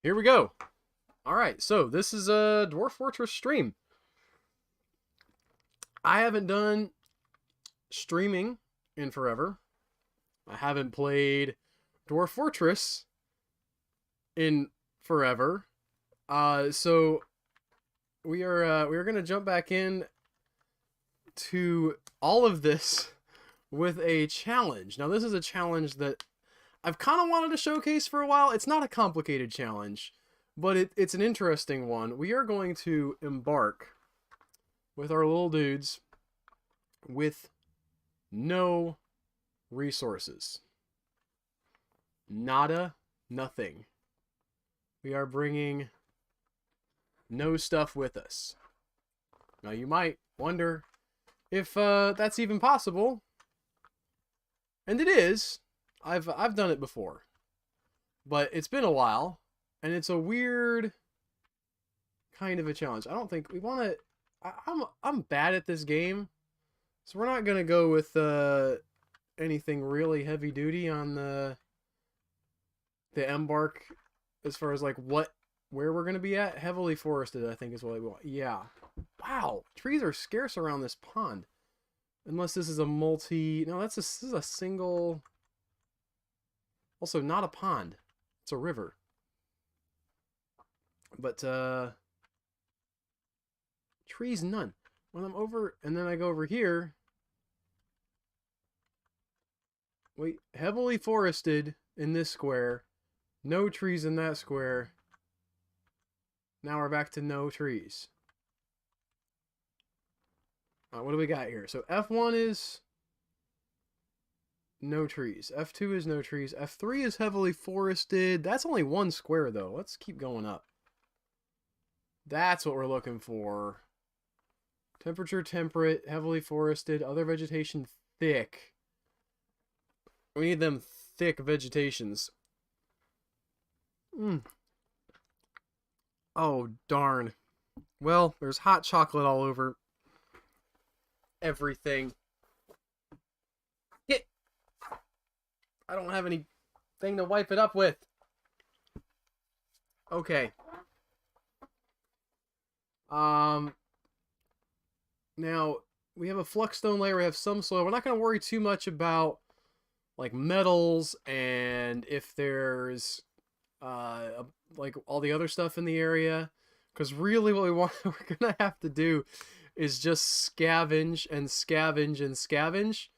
Here we go. All right, so this is a Dwarf Fortress stream. I haven't done streaming in forever. I haven't played Dwarf Fortress in forever. So we are gonna jump back in to all of this with a challenge. Now, this is a challenge that I've kind of wanted to showcase for a while. It's not a complicated challenge, but it's an interesting one. We are going to embark with our little dudes with no resources. Nada, nothing. We are bringing no stuff with us. Now, you might wonder if that's even possible. And it is. I've done it before. But it's been a while, and it's a weird kind of a challenge. I don't think we want to... I'm bad at this game, so we're not going to go with anything really heavy duty on the embark as far as like where we're going to be at. Heavily forested, I think, is what I want. Yeah. Wow. Trees are scarce around this pond. Unless this is a multi... No, this is a single... Also, not a pond. It's a river. But, trees, none. When I'm over... And then I go over here... Wait, heavily forested in this square. No trees in that square. Now we're back to no trees. What do we got here? So F1 is no trees. F2 is no trees. F3 is heavily forested. That's only one square, though. Let's keep going up. That's what we're looking for. Temperature temperate, heavily forested, other vegetation thick. We need them thick vegetations. Oh, darn. Well, there's hot chocolate all over everything. Get. I don't have anything to wipe it up with. Okay. Now we have a flux-stone layer. We have some soil. We're not going to worry too much about like metals and if there's like all the other stuff in the area, because really what we're gonna have to do is just scavenge and scavenge and scavenge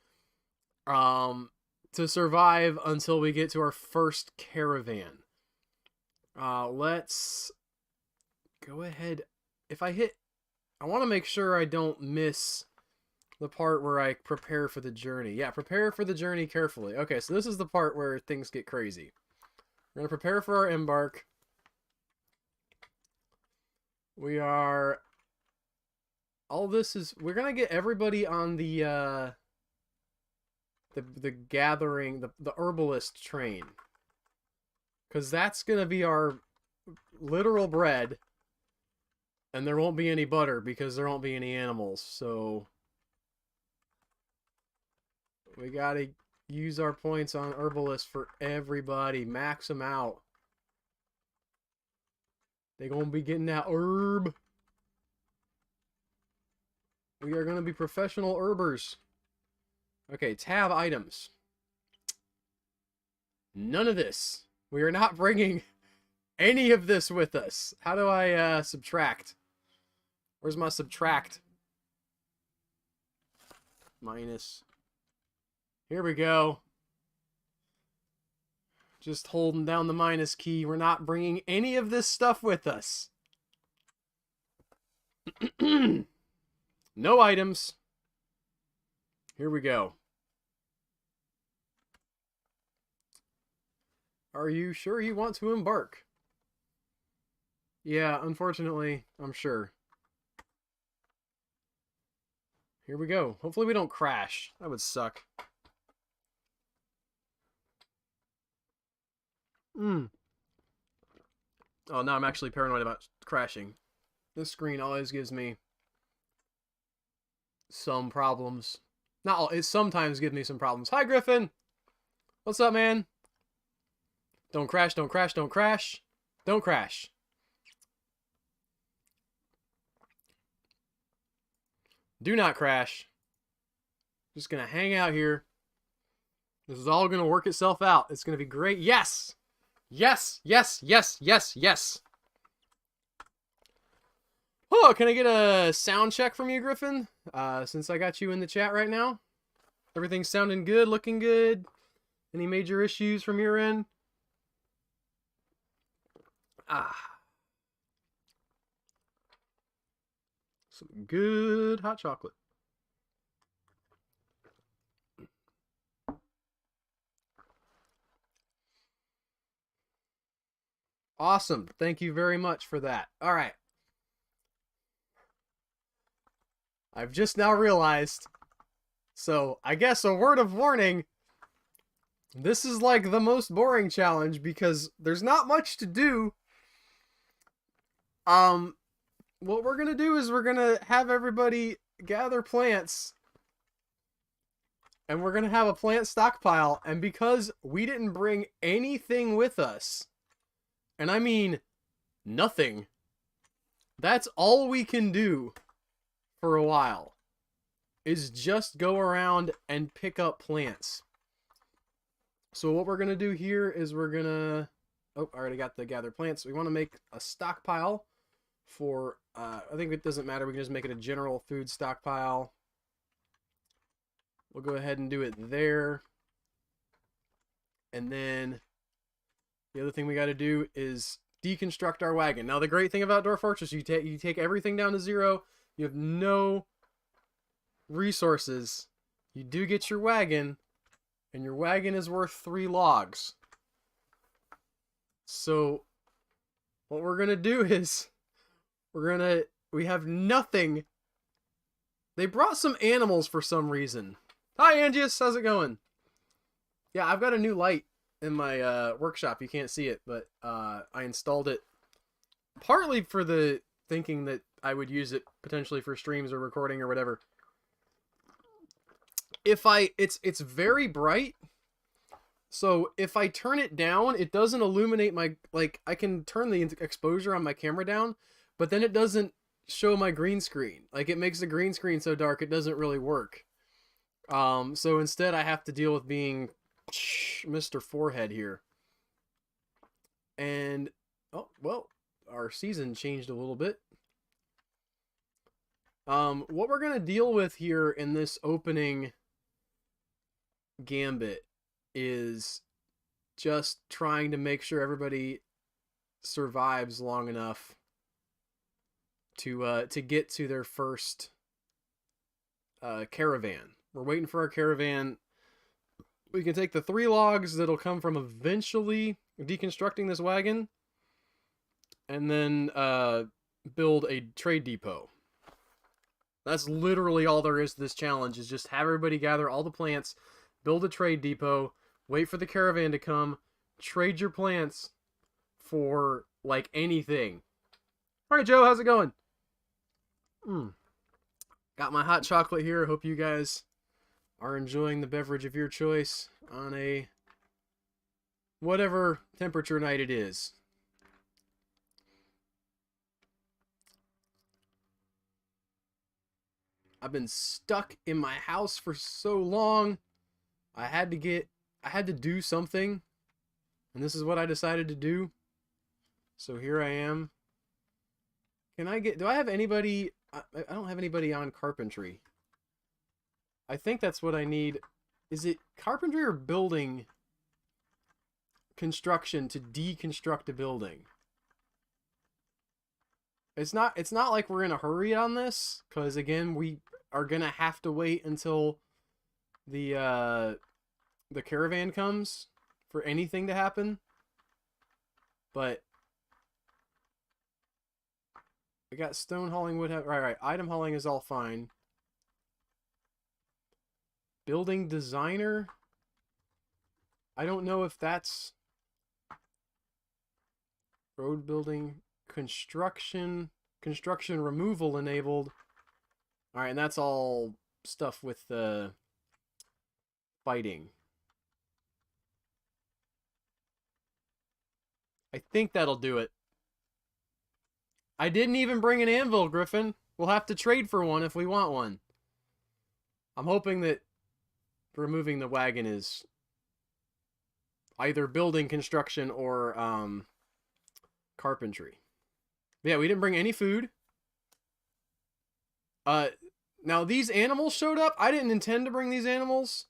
to survive until we get to our first caravan. Let's go ahead. If I hit, I want to make sure I don't miss the part where I prepare for the journey. Yeah, prepare for the journey carefully. Okay, so this is the part where things get crazy. We're going to prepare for our embark. We are... All this is... We're going to get everybody on the gathering, the herbalist train. Because that's going to be our literal bread. And there won't be any butter because there won't be any animals. So... We gotta use our points on herbalist for everybody. Max them out. They gonna be getting that herb. We are gonna be professional herbers. Okay, tab items. None of this. We are not bringing any of this with us. How do I subtract? Where's my subtract? Minus... Here we go. Just holding down the minus key. We're not bringing any of this stuff with us. No items. Here we go. Are you sure you want to embark? Yeah, unfortunately, I'm sure. Here we go. Hopefully we don't crash. That would suck. Oh, now I'm actually paranoid about crashing. This screen always gives me some problems. Not all, it sometimes gives me some problems. Hi, Griffin! What's up, man? Don't crash, don't crash, don't crash. Don't crash. Do not crash. Just gonna hang out here. This is all gonna work itself out. It's gonna be great. Yes! Yes! Yes! Yes! Yes! Yes! Oh, can I get a sound check from you, Griffin? Since I got you in the chat right now. Everything's sounding good, looking good. Any major issues from your end? Some good hot chocolate. Awesome. Thank you very much for that. All right. I've just now realized. So, I guess a word of warning. This is like the most boring challenge because there's not much to do. What we're going to do is we're going to have everybody gather plants. And we're going to have a plant stockpile. And because we didn't bring anything with us, and I mean nothing, that's all we can do for a while, is just go around and pick up plants. So what we're going to do here is we're going to... Oh, I already got the gather plants. We want to make a stockpile for... I think it doesn't matter. We can just make it a general food stockpile. We'll go ahead and do it there. And then the other thing we got to do is deconstruct our wagon. Now, the great thing about Dwarf Fortress, you take everything down to 0. You have no resources. You do get your wagon, and your wagon is worth 3 logs. So what we're going to do is we have nothing. They brought some animals for some reason. Hi, Angius. How's it going? Yeah, I've got a new light in my workshop. You can't see it, but I installed it partly for the thinking that I would use it potentially for streams or recording or whatever. It's very bright. So if I turn it down, it doesn't illuminate my, like, I can turn the exposure on my camera down, but then it doesn't show my green screen. Like, it makes the green screen so dark it doesn't really work. So instead I have to deal with being Mr. Forehead here. And, oh, well, our season changed a little bit. What we're going to deal with here in this opening gambit is just trying to make sure everybody survives long enough to get to their first caravan. We're waiting for our caravan. We can take the 3 logs that'll come from eventually deconstructing this wagon, and then build a trade depot. That's literally all there is to this challenge, is just have everybody gather all the plants, build a trade depot, wait for the caravan to come, trade your plants for, like, anything. Alright, Joe, how's it going? Got my hot chocolate here. Hope you guys are enjoying the beverage of your choice on a whatever temperature night it is. I've been stuck in my house for so long. I had to do something, and this is what I decided to do. So here I am. Do I have anybody? I don't have anybody on carpentry. I think that's what I need. Is it carpentry or building construction to deconstruct a building? It's not like we're in a hurry on this, because again, we are gonna have to wait until the caravan comes for anything to happen. But we got stone hauling, wood. Right. Item hauling is all fine. Building designer. I don't know if that's road building, construction removal enabled. All right, and that's all stuff with the fighting. I think that'll do it. I didn't even bring an anvil, Griffin. We'll have to trade for one if we want one. I'm hoping that removing the wagon is either building construction or carpentry. Yeah, we didn't bring any food. Now these animals showed up. I didn't intend to bring these animals.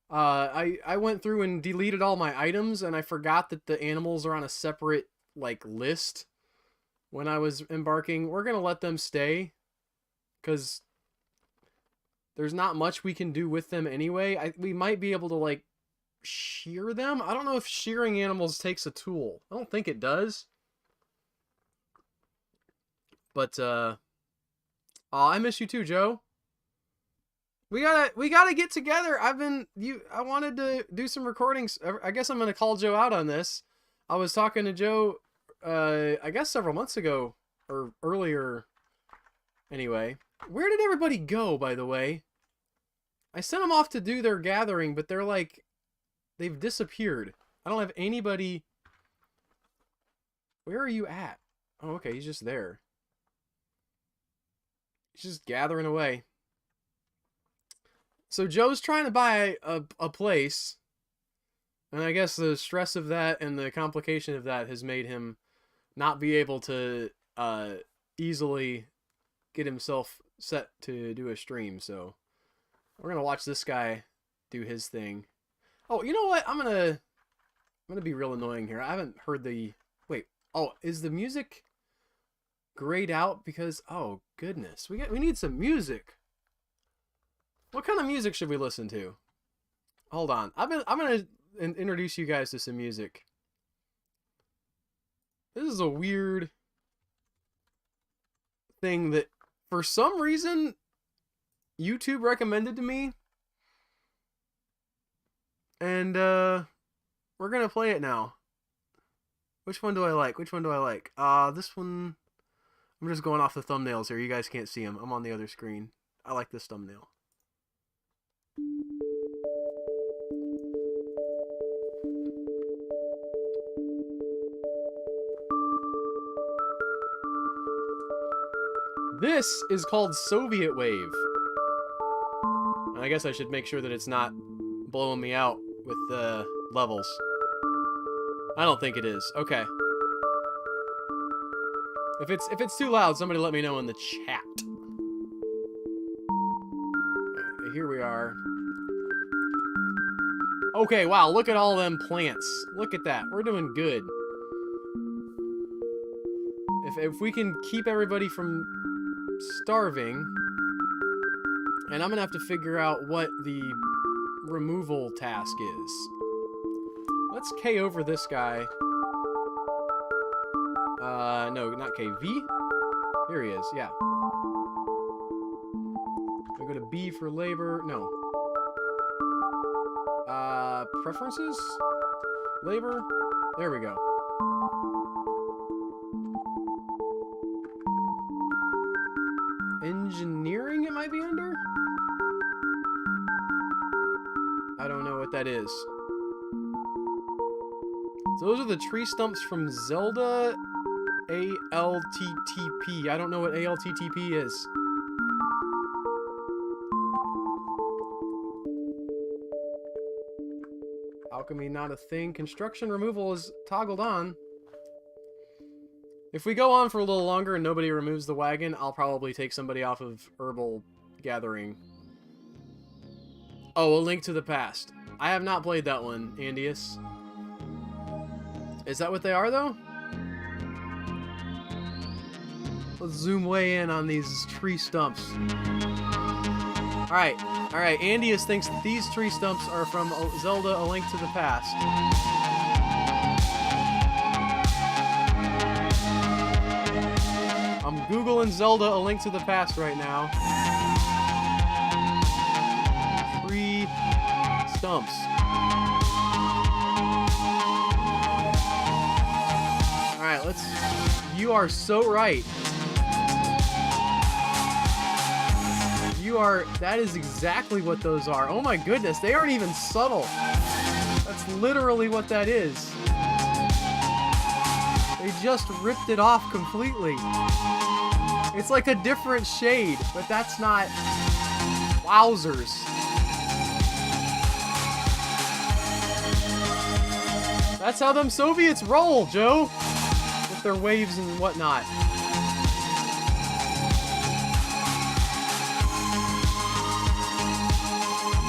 I went through and deleted all my items, and I forgot that the animals are on a separate, like, list when I was embarking. We're gonna let them stay, because there's not much we can do with them anyway. We might be able to, like, shear them. I don't know if shearing animals takes a tool. I don't think it does. But, oh, I miss you too, Joe. We gotta get together. I wanted to do some recordings. I guess I'm gonna call Joe out on this. I was talking to Joe, I guess several months ago, or earlier. Anyway, where did everybody go, by the way? I sent them off to do their gathering, but they're like, they've disappeared. I don't have anybody. Where are you at? Oh, okay, he's just there. He's just gathering away. So Joe's trying to buy a place, and I guess the stress of that and the complication of that has made him not be able to easily get himself set to do a stream. So we're gonna watch this guy do his thing. Oh, you know what? I'm gonna be real annoying here. I haven't heard the wait. Oh, is the music grayed out? Because oh goodness, we need some music. What kind of music should we listen to? Hold on. I'm gonna introduce you guys to some music. This is a weird thing that for some reason YouTube recommended to me. And we're gonna play it now. Which one do I like? Which one do I like? This one. I'm just going off the thumbnails here. You guys can't see them. I'm on the other screen. I like this thumbnail. This is called Soviet Wave. I guess I should make sure that it's not blowing me out with the levels. I don't think it is. Okay. If it's too loud, somebody let me know in the chat. Right, here we are. Okay, wow, look at all them plants. Look at that. We're doing good. If we can keep everybody from starving, and I'm gonna have to figure out what the removal task is. Let's K over this guy. No, not K. V? Here he is, yeah. We go to B for labor. No. Preferences? Labor? There we go. Engineering it might be under? I don't know what that is. So those are the tree stumps from Zelda ALTTP. I don't know what ALTTP is. Alchemy not a thing. Construction removal is toggled on. If we go on for a little longer and nobody removes the wagon, I'll probably take somebody off of herbal gathering. Oh, A Link to the Past. I have not played that one, Andius. Is that what they are, though? Let's zoom way in on these tree stumps. Alright, alright. Andius thinks that these tree stumps are from Zelda A Link to the Past. I'm Googling Zelda A Link to the Past right now. Tree stumps. Alright, let's... You are so right. You are... That is exactly what those are. Oh my goodness, they aren't even subtle. That's literally what that is. They just ripped it off completely. It's like a different shade, but that's not... Wowzers. That's how them Soviets roll, Joe! With their waves and whatnot.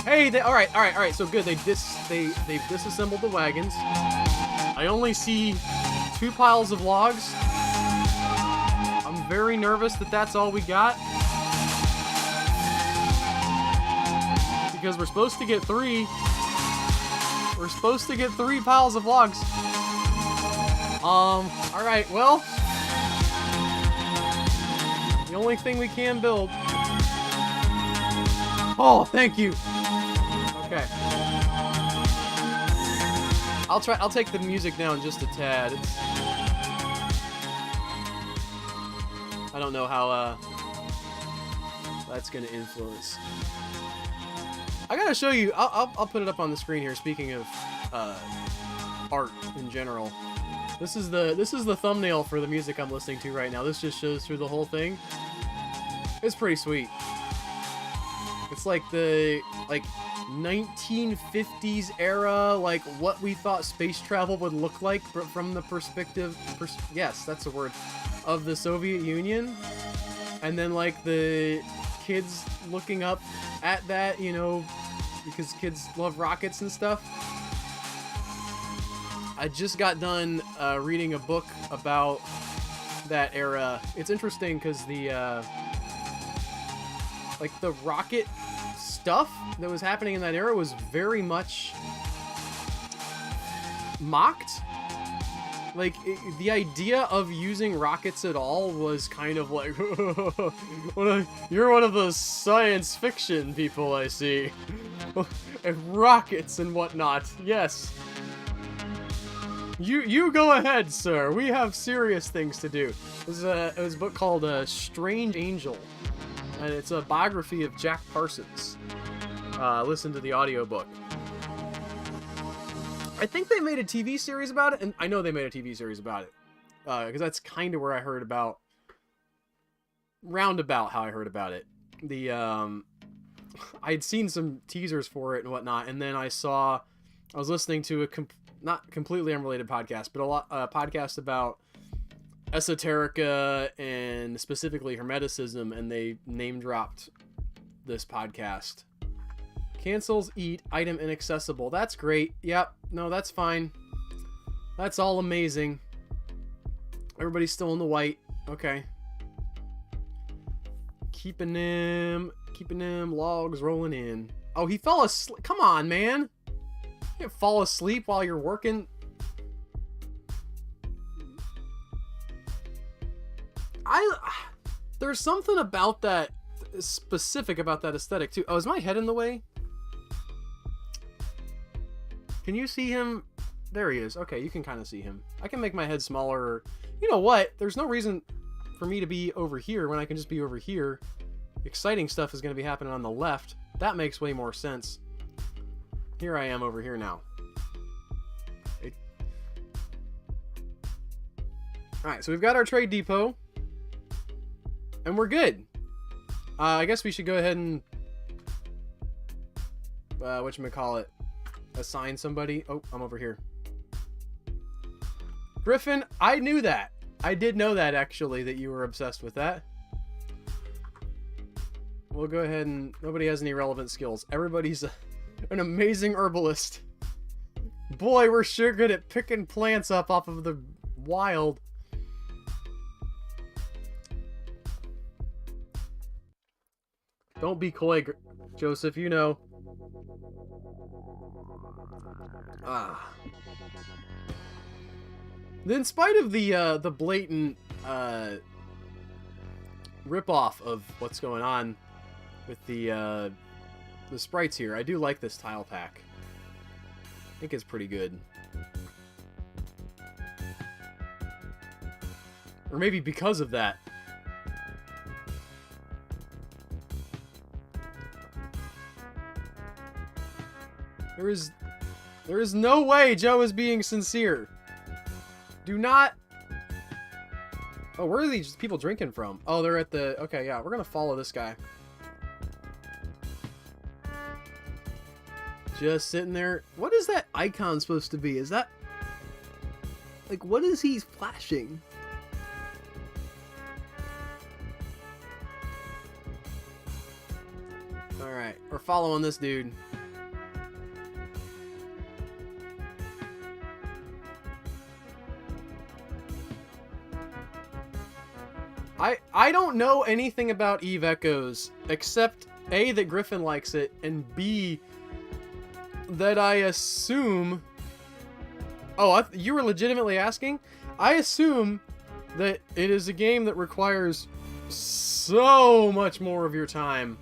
Hey, alright, so good. They've disassembled the wagons. I only see 2 piles of logs. I'm very nervous that that's all we got. Because we're supposed to get 3. We're supposed to get 3 piles of logs. Alright, well. The only thing we can build. Oh, thank you. Okay. I'll take the music down just a tad. I don't know how that's gonna influence. I gotta show you. I'll put it up on the screen here. Speaking of art in general, this is the thumbnail for the music I'm listening to right now. This just shows through the whole thing. It's pretty sweet. It's like the 1950s era, like what we thought space travel would look like from the perspective, yes, that's the word, of the Soviet Union. And then like the kids looking up at that, you know, because kids love rockets and stuff. I just got done reading a book about that era. It's interesting because the like the rocket stuff that was happening in that era was very much mocked. Like, the idea of using rockets at all was kind of like, you're one of those science fiction people I see. And rockets and whatnot, yes. You go ahead, sir. We have serious things to do. It was a book called Strange Angel. And it's a biography of Jack Parsons. Listen to the audiobook. I think they made a TV series about it, and I know they made a TV series about it. Because that's kind of where I heard about... roundabout how I heard about it. The, I had seen some teasers for it and whatnot, and then I was listening to a not completely unrelated podcast, but a podcast about esoterica and specifically Hermeticism, and they name-dropped this podcast. Cancels, eat, item inaccessible. That's great. Yep. No, that's fine. That's all amazing. Everybody's still in the white. Okay. Keeping them logs rolling in. Oh, he fell asleep. Come on, man. You can't fall asleep while you're working. There's something about that, specific about that aesthetic too. Oh, is my head in the way? Can you see him? There he is. Okay, you can kind of see him. I can make my head smaller. You know what? There's no reason for me to be over here when I can just be over here. Exciting stuff is going to be happening on the left. That makes way more sense. Here I am over here now. Alright, so we've got our trade depot. And we're good. I guess we should go ahead and... whatchamacallit? Assign somebody. Oh, I'm over here. Griffin, I knew that. I did know that, actually, that you were obsessed with that. We'll go ahead and... nobody has any relevant skills. Everybody's an amazing herbalist. Boy, we're sure good at picking plants up off of the wild. Don't be coy, Joseph, you know. In spite of the blatant rip-off of what's going on with the sprites here, I do like this tile pack. I think it's pretty good. Or maybe because of that. There is no way Joe is being sincere. Do not Oh, where are these people drinking from? Oh, they're at the... Okay, yeah, we're gonna follow this guy. Just sitting there. What is that icon supposed to be? Is that... Like, what is he flashing? Alright, we're following this dude. I don't know anything about Eve Echoes, except A, that Griffin likes it, and B, that I assume... Oh, you were legitimately asking? I assume that it is a game that requires so much more of your time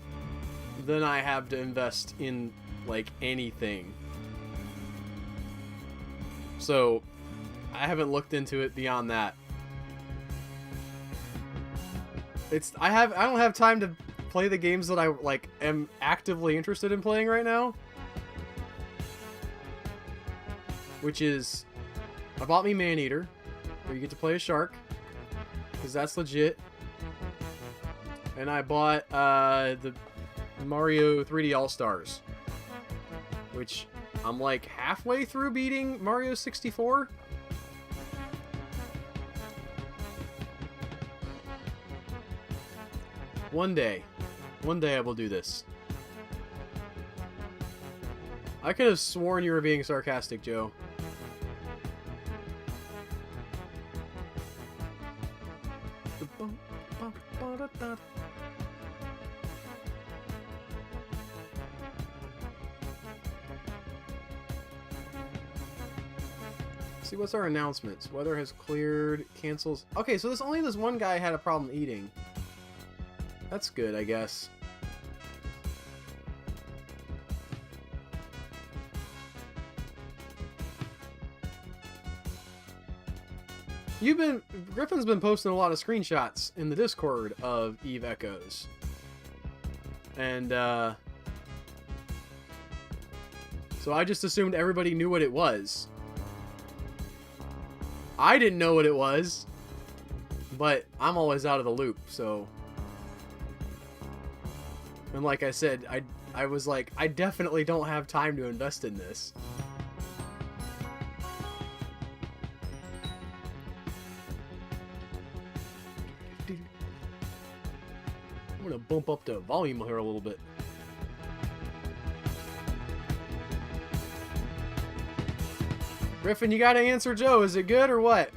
than I have to invest in, like, anything. So, I haven't looked into it beyond that. I don't have time to play the games that I, like, am actively interested in playing right now. Which is, I bought me Maneater, where you get to play a shark, because that's legit. And I bought the Mario 3D All-Stars, which I'm like halfway through beating Mario 64. One day I will do this. I could have sworn you were being sarcastic, Joe. See, what's our announcements? Weather has cleared, cancels. Okay, so only this one guy had a problem eating. That's good, I guess. Griffin's been posting a lot of screenshots in the Discord of Eve Echoes. And, so I just assumed everybody knew what it was. I didn't know what it was, but I'm always out of the loop, so... And like I said, I was like, I definitely don't have time to invest in this. I'm gonna bump up the volume here a little bit. Griffin, you gotta answer Joe. Is it good or what?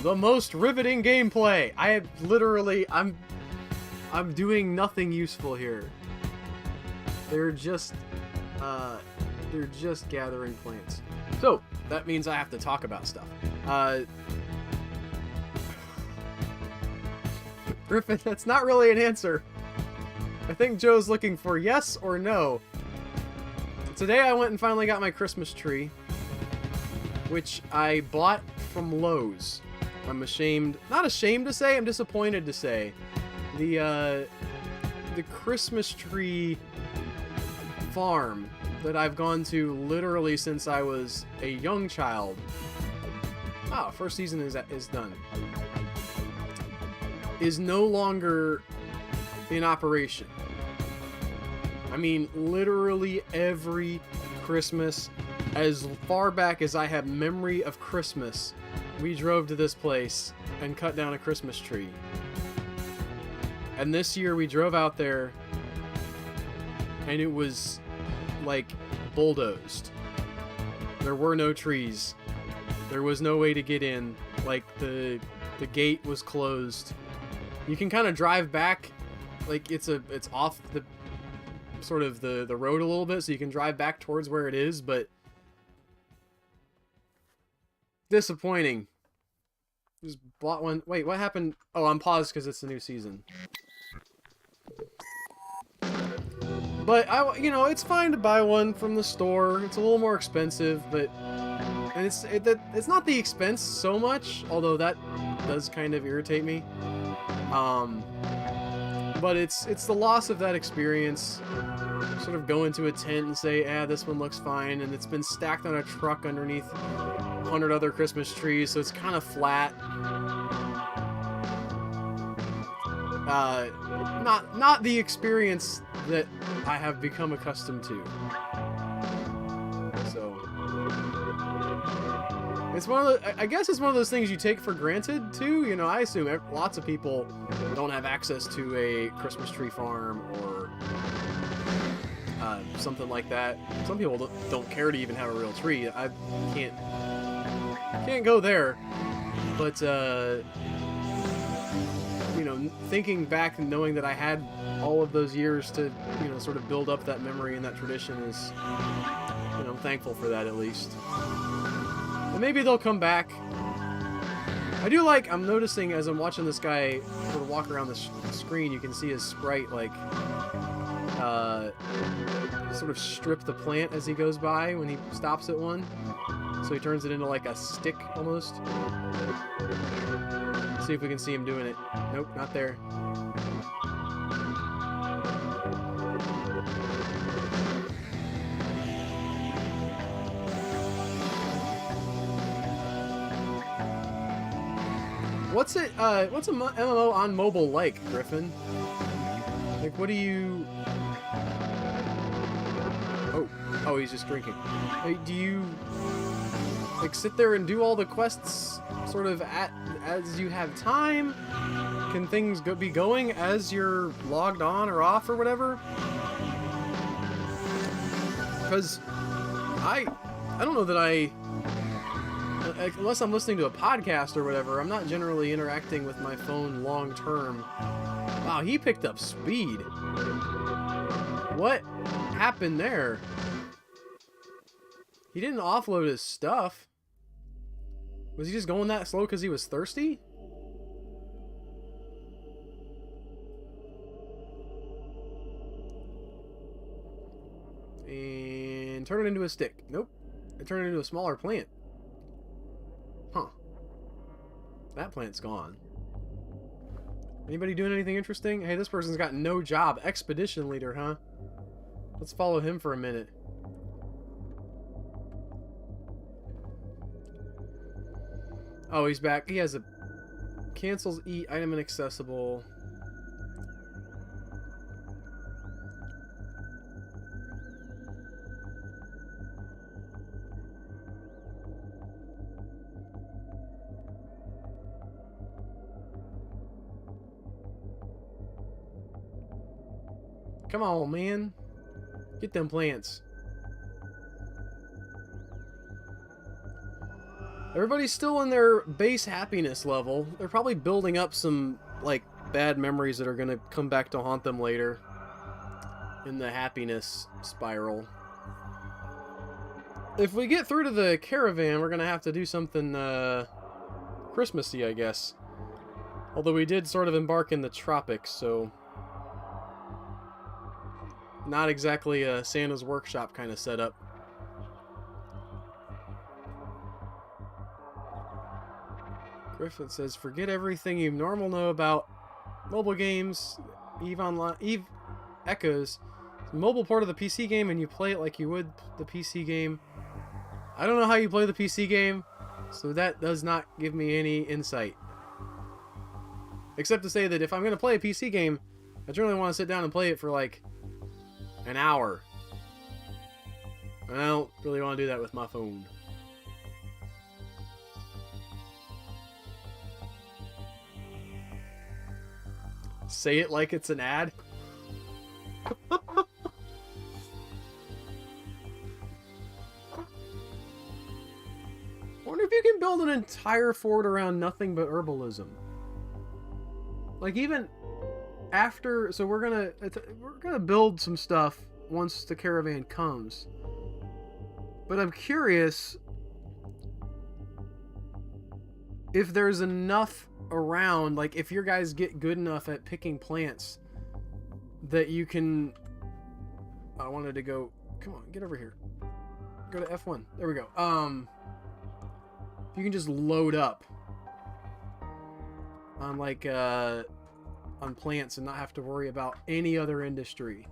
The most riveting gameplay. I have literally, I'm doing nothing useful here. They're just gathering plants. So that means I have to talk about stuff. Griffin, that's not really an answer. I think Joe's looking for yes or no. Today I went and finally got my Christmas tree, which I bought from Lowe's. I'm not ashamed to say, I'm disappointed to say. The Christmas tree farm that I've gone to literally since I was a young child. Ah, first season is done. Is no longer in operation. I mean, literally every Christmas, as far back as I have memory of Christmas, we drove to this place and cut down a Christmas tree. And this year we drove out there and it was like bulldozed. There were no trees. There was no way to get in. Like the gate was closed. You can kind of drive back, like it's off the sort of the road a little bit, so you can drive back towards where it is, but disappointing. Just bought one. Wait, what happened? Oh, I'm paused because it's the new season. But it's fine to buy one from the store. It's a little more expensive, but it's not the expense so much, although that does kind of irritate me. But it's the loss of that experience. Sort of go into a tent and say, this one looks fine, and it's been stacked on a truck underneath 100 other Christmas trees, so it's kind of flat. Not the experience that I have become accustomed to. So it's one of the, I guess it's one of those things you take for granted too. You know, I assume lots of people don't have access to a Christmas tree farm or something like that. Some people don't care to even have a real tree. I can't go there, but you know, thinking back and knowing that I had all of those years to, you know, sort of build up that memory and that tradition is, you know, I'm thankful for that at least. And maybe they'll come back. I do like, I'm noticing as I'm watching this guy sort of walk around the screen, you can see his sprite, like, sort of strip the plant as he goes by when he stops at one. So he turns it into like a stick almost. See if we can see him doing it. Nope, not there. What's a MMO on mobile like, Griffin? Like, what do you... Oh, he's just drinking. Like, do you like sit there and do all the quests sort of as you have time? Can things be going as you're logged on or off or whatever? Because I don't know that unless I'm listening to a podcast or whatever, I'm not generally interacting with my phone long term. Wow, he picked up speed. What happened there? He didn't offload his stuff. Was he just going that slow because he was thirsty? And turn it into a stick. Nope. It turned it into a smaller plant. Huh. That plant's gone. Anybody doing anything interesting? Hey, this person's got no job. Expedition leader, huh? Let's follow him for a minute. Oh, he's back. He has a... Cancels eat, item inaccessible. Come on, man. Get them plants. Everybody's still in their base happiness level. They're probably building up some, like, bad memories that are going to come back to haunt them later in the happiness spiral. If we get through to the caravan, we're going to have to do something Christmassy, I guess. Although we did sort of embark in the tropics, so... not exactly a Santa's workshop kind of setup. Griffin says, forget everything you normally know about mobile games. Eve echoes. It's a mobile port of the PC game and you play it like you would the PC game. I don't know how you play the PC game, so that does not give me any insight. Except to say that if I'm going to play a PC game, I generally want to sit down and play it for like an hour. I don't really want to do that with my phone. Say it like it's an ad. I wonder if you can build an entire fort around nothing but herbalism. Like even after, so we're gonna build some stuff once the caravan comes. But I'm curious if there's enough around, like if your guys get good enough at picking plants that you can... I wanted to go... Come on, get over here. Go to F1. There we go. You can just load up on like on plants and not have to worry about any other industry.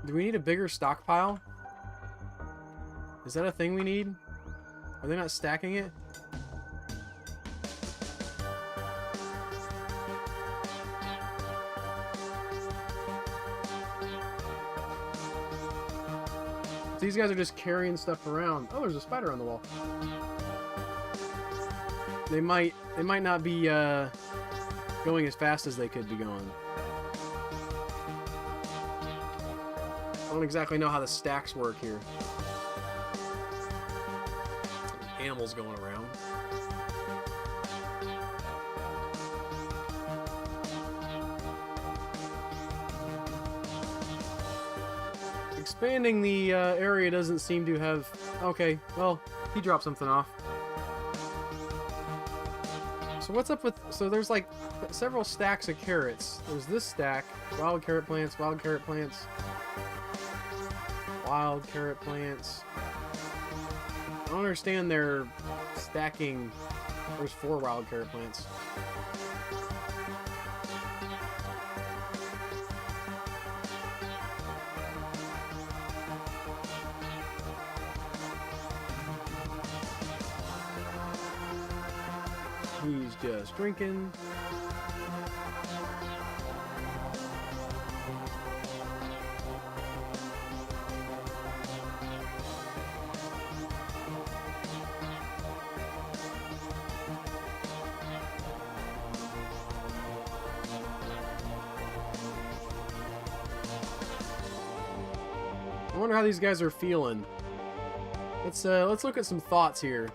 Do we need a bigger stockpile? Is that a thing we need? Are they not stacking it? These guys are just carrying stuff around. Oh, there's a spider on the wall. They might not be going as fast as they could be going. I don't exactly know how the stacks work here. Animals going around. Expanding the area doesn't seem to have... Okay, well, he dropped something off. So what's up with... So there's like several stacks of carrots. There's this stack. Wild carrot plants, wild carrot plants. Wild carrot plants. I don't understand their stacking. There's 4 wild carrot plants. He's just drinking. I wonder how these guys are feeling. Let's look at some thoughts here.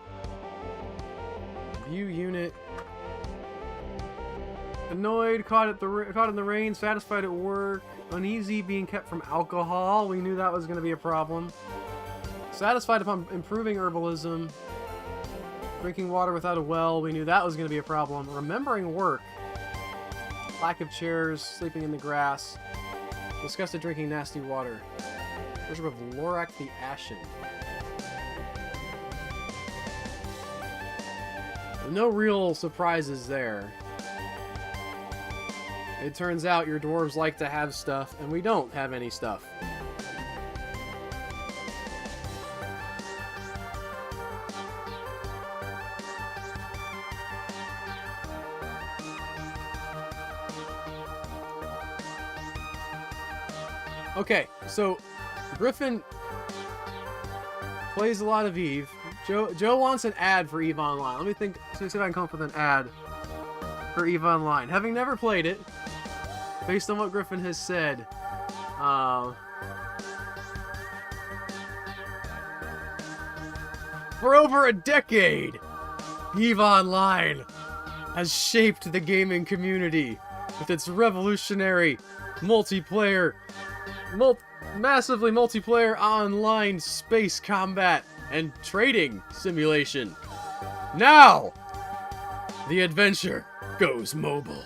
View unit. Annoyed, caught in the rain, satisfied at work, uneasy being kept from alcohol. We knew that was going to be a problem. Satisfied upon improving herbalism. Drinking water without a well. We knew that was going to be a problem. Remembering work. Lack of chairs, sleeping in the grass. Disgusted drinking nasty water. Worship of Lorak the Ashen. No real surprises there. It turns out your dwarves like to have stuff, and we don't have any stuff. Okay, so Griffin plays a lot of Eve. Joe wants an ad for EVE Online. Let me see if I can come up with an ad for EVE Online. Having never played it, based on what Griffin has said, for over a decade, EVE Online has shaped the gaming community with its revolutionary multiplayer, massively multiplayer online space combat and trading simulation. Now, the adventure goes mobile.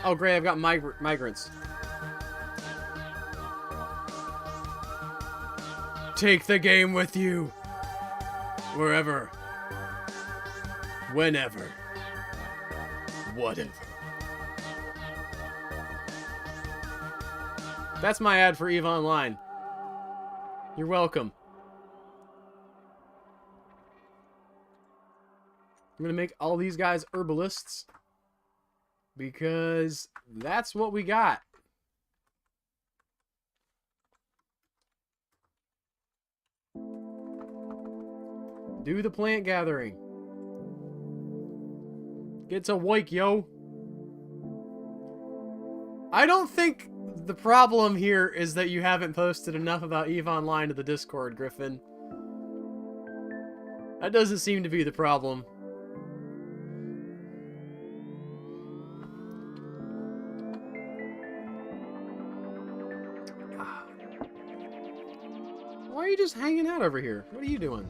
Oh great, I've got migrants. Take the game with you. Wherever. Whenever. Whatever. That's my ad for EVE Online. You're welcome. I'm gonna make all these guys herbalists because that's what we got. Do the plant gathering. Get to work, yo. I don't think the problem here is that you haven't posted enough about EVE Online to the Discord, Griffin. That doesn't seem to be the problem. Why are you just hanging out over here? What are you doing?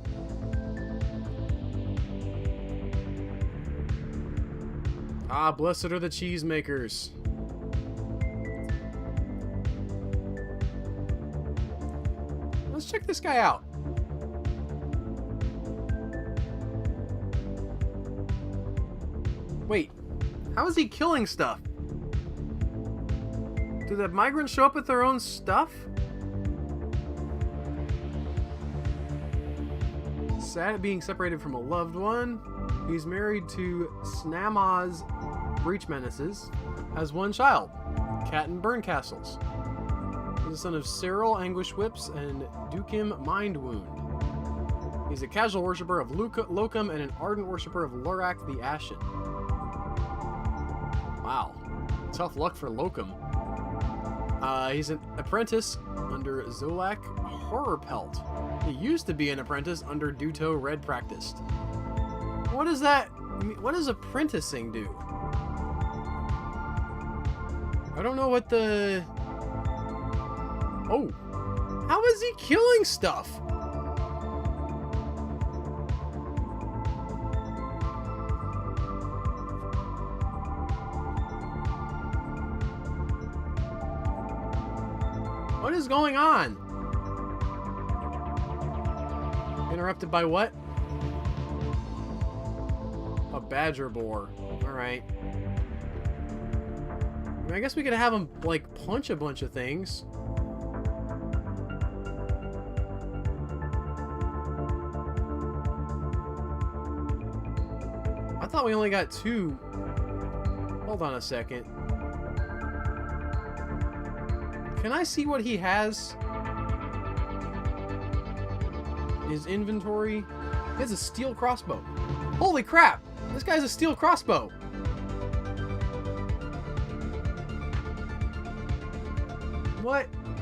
Ah, blessed are the cheesemakers. Let's check this guy out. How is he killing stuff? Do the migrants show up with their own stuff? Sad at being separated from a loved one. He's married to Snamaz Breach Menaces. Has one child, Cat and Burncastles. He's the son of Cyril Anguish Whips and Dukim Mind Wound. He's a casual worshipper of Locum and an ardent worshipper of Lorak the Ashen. Wow. Tough luck for Locum. He's an apprentice under Zolak Horrorpelt. He used to be an apprentice under Duto Red Practiced. What is that? What does apprenticing do? I don't know what the... Oh! How is he killing stuff? What is going on? Interrupted by what? A badger boar. Alright. I guess we could have him, like, punch a bunch of things. I thought we only got 2. Hold on a second. Can I see what he has? His inventory. He has a steel crossbow. Holy crap! This guy's a steel crossbow.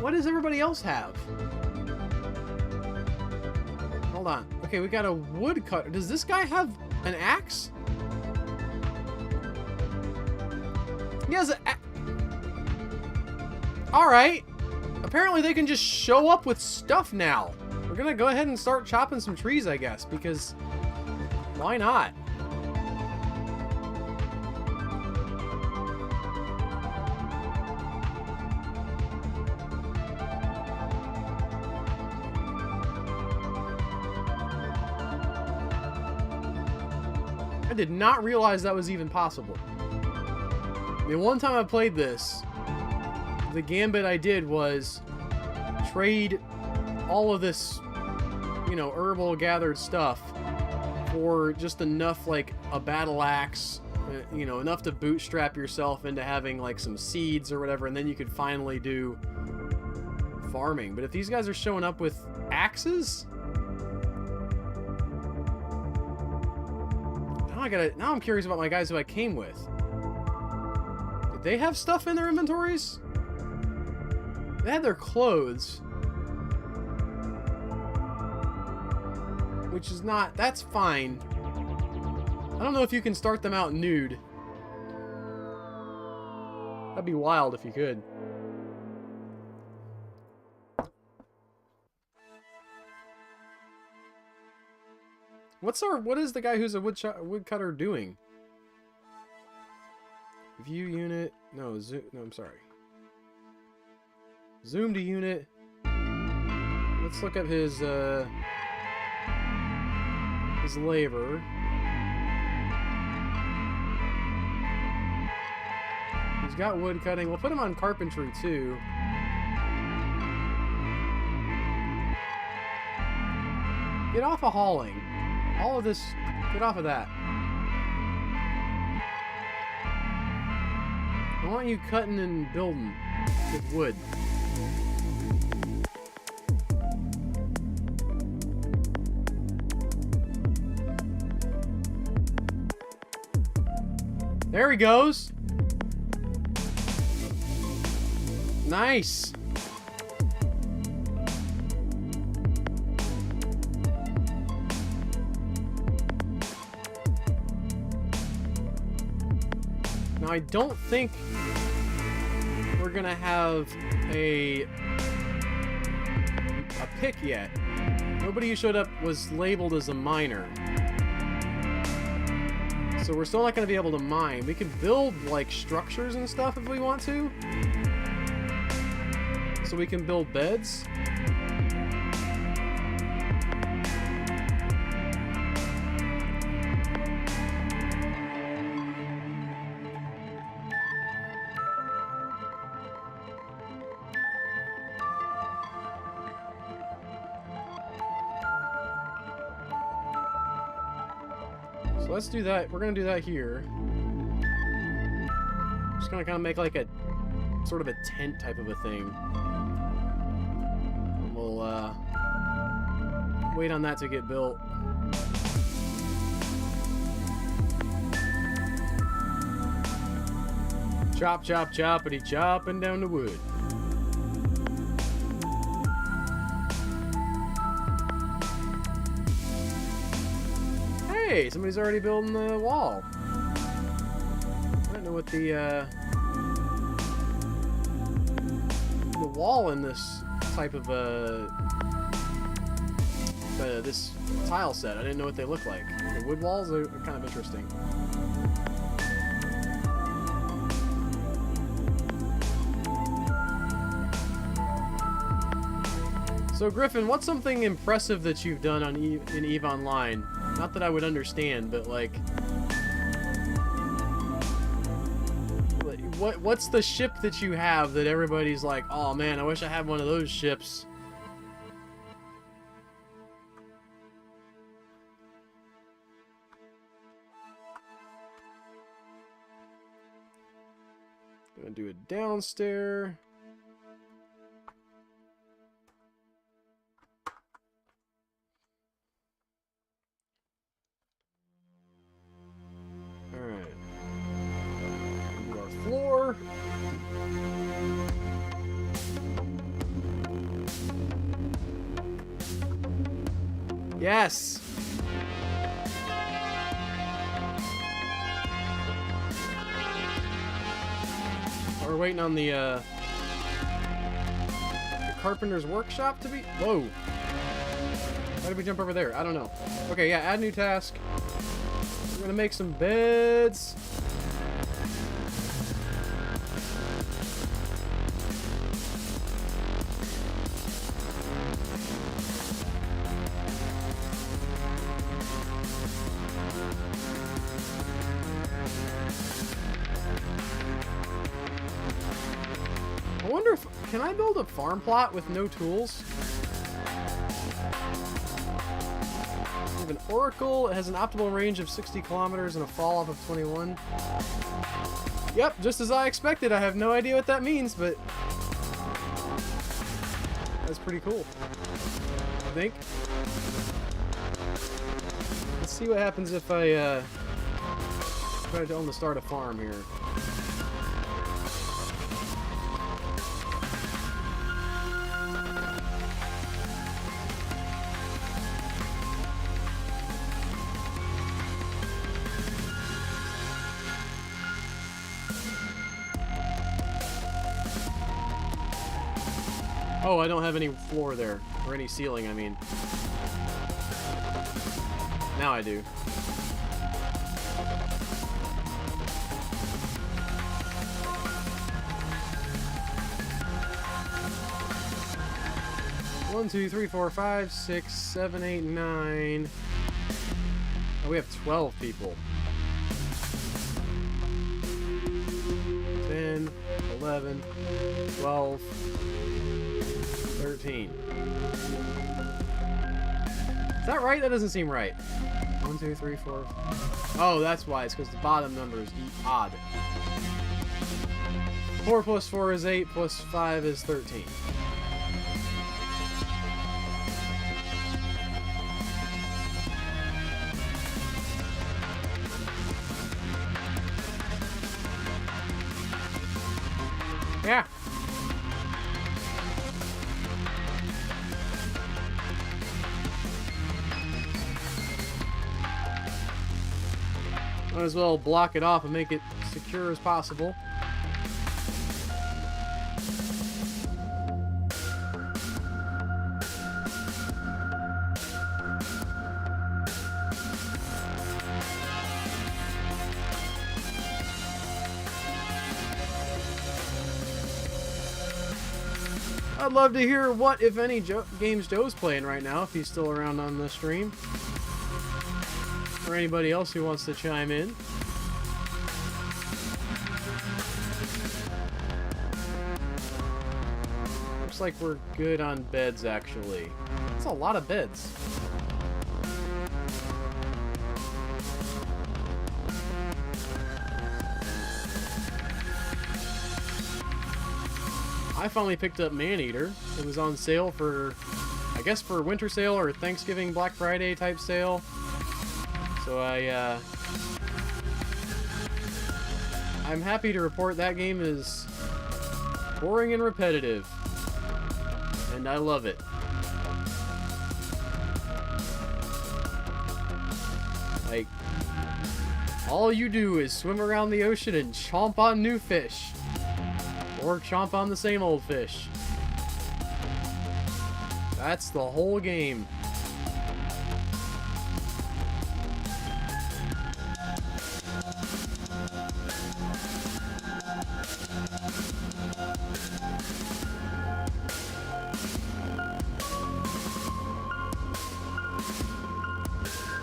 What does everybody else have? Hold on. Okay, we got a woodcutter. Does this guy have an axe? He has a... Alright. Apparently they can just show up with stuff now. We're gonna go ahead and start chopping some trees, I guess, because why not? I did not realize that was even possible. The one time I played this, the gambit I did was trade all of this, you know, herbal gathered stuff for just enough, like a battle axe, you know, enough to bootstrap yourself into having like some seeds or whatever, and then you could finally do farming. But if these guys are showing up with axes, now I'm curious about my guys who I came with. Did they have stuff in their inventories? They had their clothes. Which is not... That's fine. I don't know if you can start them out nude. That'd be wild if you could. What is the guy who's a woodcutter doing? View unit. No, zoom. No, I'm sorry. Zoom to unit. Let's look at his labor. He's got wood cutting. We'll put him on carpentry too. Get off of hauling. All of this, get off of that. I want you cutting and building with wood. There he goes. Nice. Now I don't think we're gonna have a pick yet. Nobody who showed up was labeled as a miner. So we're still not going to be able to mine. We can build, like, structures and stuff if we want to. So we can build beds. So let's do that. We're gonna do that here. Just gonna kind of make like a sort of a tent type of a thing. And we'll wait on that to get built. Chop, chop, choppity chopping down the wood. Hey, somebody's already building the wall. I don't know what the wall in this type of this tile set. I didn't know what they look like. The wood walls are kind of interesting. So Griffin, what's something impressive that you've done on in EVE Online? Not that I would understand, but like, what's the ship that you have that everybody's like, oh man, I wish I had one of those ships? Gonna do it downstairs. Floor. Yes. We're waiting on the carpenter's workshop to be. Whoa. Why did we jump over there? I don't know. Okay, yeah. Add new task. We're gonna make some beds. I wonder if, can I build a farm plot with no tools? We have an oracle. It has an optimal range of 60 kilometers and a fall off of 21. Yep, just as I expected. I have no idea what that means, but that's pretty cool, I think. Let's see what happens if I try to start a farm here. Oh, I don't have any floor there, or any ceiling, I mean. Now I do. One, two, three, four, 5, 6, 7, 8, 9. Oh, we have 12 people. 10, 11, 12, 13. Is that right? That doesn't seem right. 1, 2, 3, 4. Oh, that's why. It's because the bottom number is odd. 4 plus 4 is 8, plus 5 is 13. Yeah. Might as well block it off and make it secure as possible. I'd love to hear what, if any, games Joe's playing right now, if he's still around on the stream. Or anybody else who wants to chime in. Looks like we're good on beds, actually. That's a lot of beds. I finally picked up Maneater. It was on sale for, I guess for winter sale or Thanksgiving Black Friday type sale. So I'm happy to report that game is boring and repetitive. And I love it. Like, all you do is swim around the ocean and chomp on new fish. Or chomp on the same old fish. That's the whole game.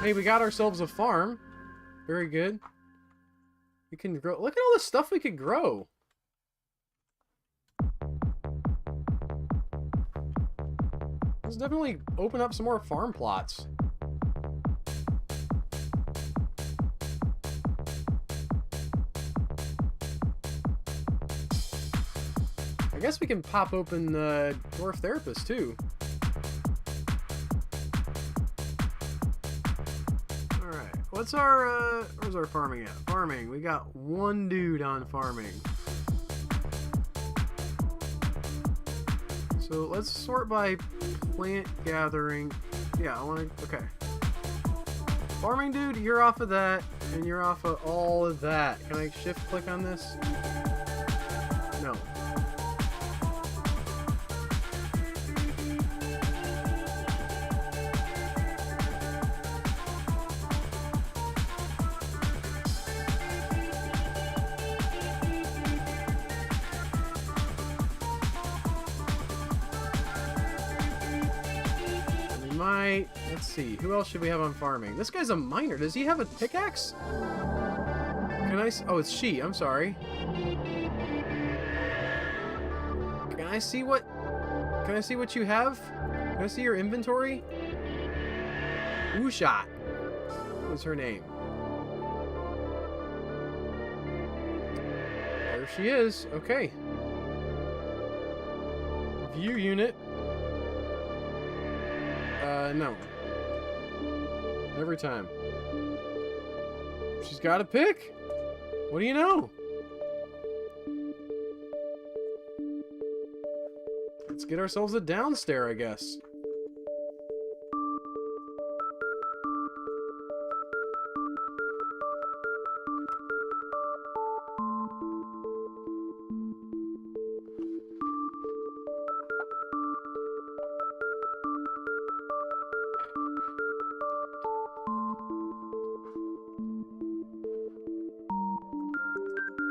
Hey, we got ourselves a farm. Very good. We can grow. Look at all the stuff we could grow. Let's definitely open up some more farm plots. I guess we can pop open Dwarf Therapist too. Alright, what's our, where's our farming at? Farming, we got one dude on farming. So let's sort by plant gathering. Yeah, I want to, okay. Farming dude, you're off of that, and you're off of all of that. Can I shift click on this? No. Let's see, who else should we have on farming? This guy's a miner. Does he have a pickaxe? Can I oh, it's she. I'm sorry. Can I see what you have? Can I see your inventory? Wooshat. What's her name? There she is. Okay. View unit. No. Every time. She's got a pick? What do you know? Let's get ourselves a downstair, I guess.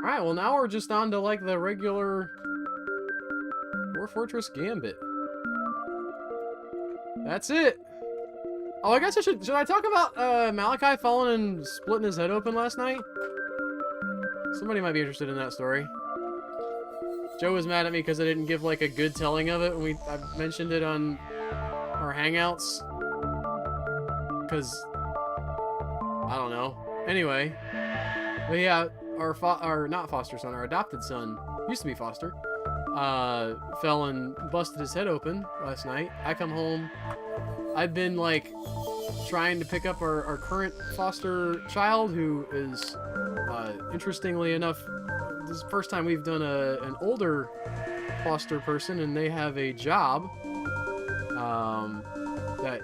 Alright, well now we're just on to like the regular Dwarf Fortress Gambit. That's it! Oh, I guess should I talk about Malachi falling and splitting his head open last night? Somebody might be interested in that story. Joe was mad at me because I didn't give like a good telling of it when I mentioned it on our hangouts. Because I don't know. Anyway, but yeah, our not foster son, our adopted son, used to be foster, fell and busted his head open last night. I come home. I've been like trying to pick up our current foster child, who is interestingly enough, this is the first time we've done an older foster person, and they have a job that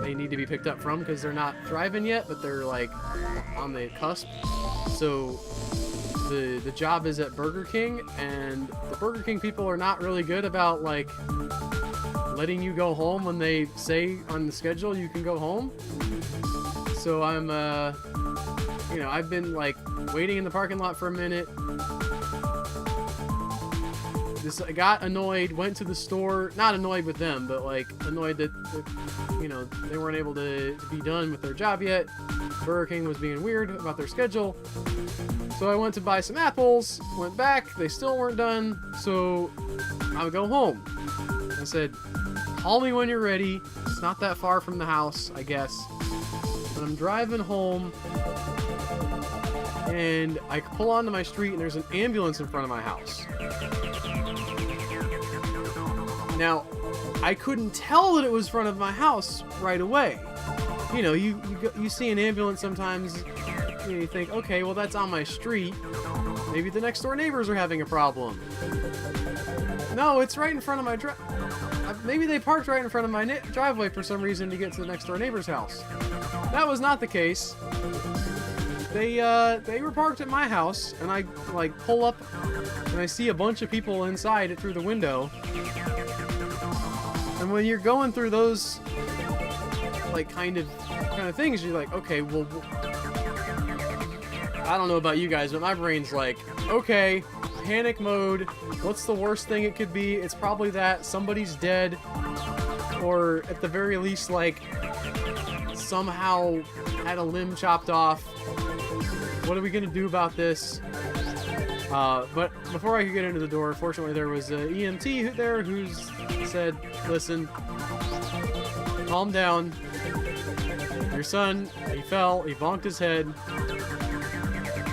they need to be picked up from because they're not thriving yet, but they're like on the cusp. So the job is at Burger King, and the Burger King people are not really good about like letting you go home when they say on the schedule you can go home. So I'm you know, I've been like waiting in the parking lot for a minute. I got annoyed, went to the store, not annoyed with them, but like annoyed that you know, they weren't able to be done with their job yet. Burger King was being weird about their schedule. So I went to buy some apples, went back, they still weren't done, so I would go home. I said, call me when you're ready. It's not that far from the house, I guess. And I'm driving home, and I pull onto my street, and there's an ambulance in front of my house. Now, I couldn't tell that it was in front of my house right away. You know, you see an ambulance sometimes, you know, you think, okay, well, that's on my street. Maybe the next door neighbors are having a problem. No, it's right in front of my maybe they parked right in front of my driveway for some reason to get to the next door neighbor's house. That was not the case. They were parked at my house, and I, like, pull up, and I see a bunch of people inside it through the window. And when you're going through those, like, kind of things, you're like, okay, well, I don't know about you guys, but my brain's like, okay, panic mode. What's the worst thing it could be? It's probably that somebody's dead, or at the very least, like, somehow had a limb chopped off. What are we gonna do about this? But before I could get into the door, fortunately there was an EMT there who said, listen, calm down. Your son, he fell, he bonked his head.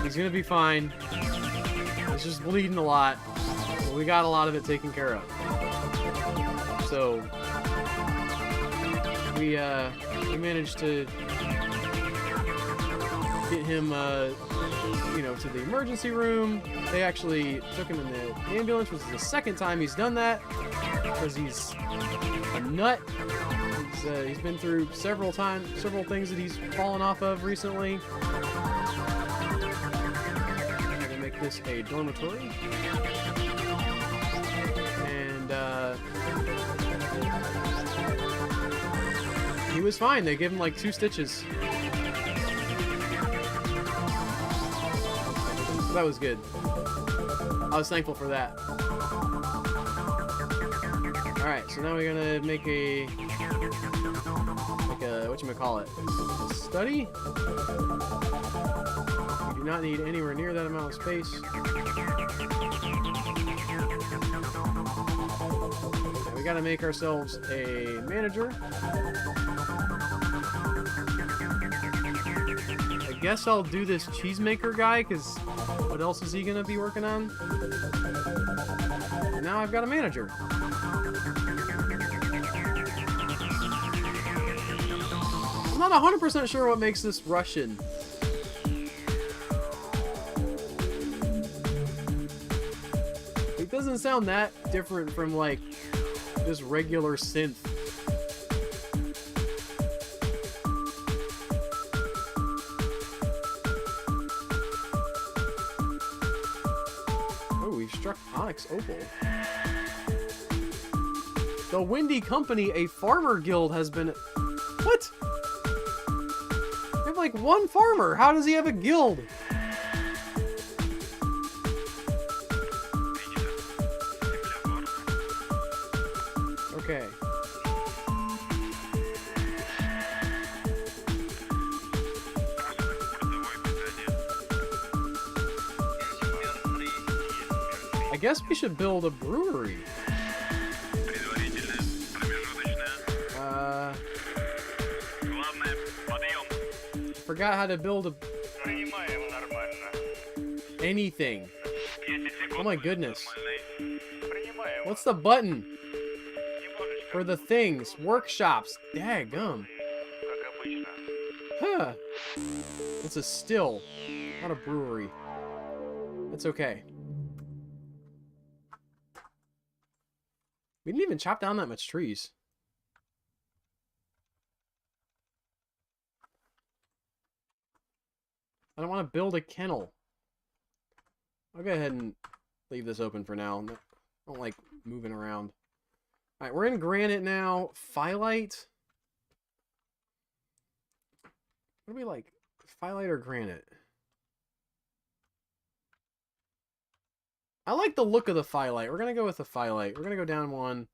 He's gonna be fine. He's just bleeding a lot. But we got a lot of it taken care of. So we managed to get him, you know, to the emergency room. They actually took him in the ambulance, which is the second time he's done that, because he's a nut. He's been through several things that he's fallen off of recently. I'm gonna make this a dormitory. And he was fine. They gave him like 2 stitches. That was good. I was thankful for that. Alright, so now we're gonna make a whatchamacallit, a study? We do not need anywhere near that amount of space. Okay, we gotta make ourselves a manager. I guess I'll do this cheesemaker guy, because what else is he gonna be working on? And now I've got a manager. I'm not 100% sure what makes this Russian. It doesn't sound that different from, like, just regular synth. Struck Onyx Opal. The Windy Company, a farmer guild, has been... What? They have like 1 farmer. How does he have a guild? Okay. I guess we should build a brewery. Forgot how to build a... anything. Oh my goodness. What's the button? For the things. Workshops. Daggum. Huh. It's a still, not a brewery. It's okay. We didn't even chop down that much trees. I don't want to build a kennel. I'll go ahead and leave this open for now. I don't like moving around. Alright, we're in granite now. Phyllite. What do we like? Phyllite or granite? I like the look of the phyllite. We're going to go with the phyllite. We're going to go down 1.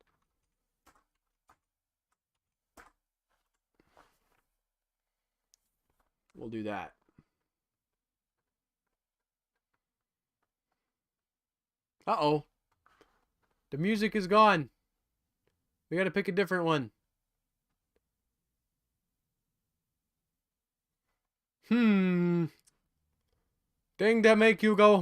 We'll do that. Uh-oh. The music is gone. We got to pick a different one. Thing that make you go,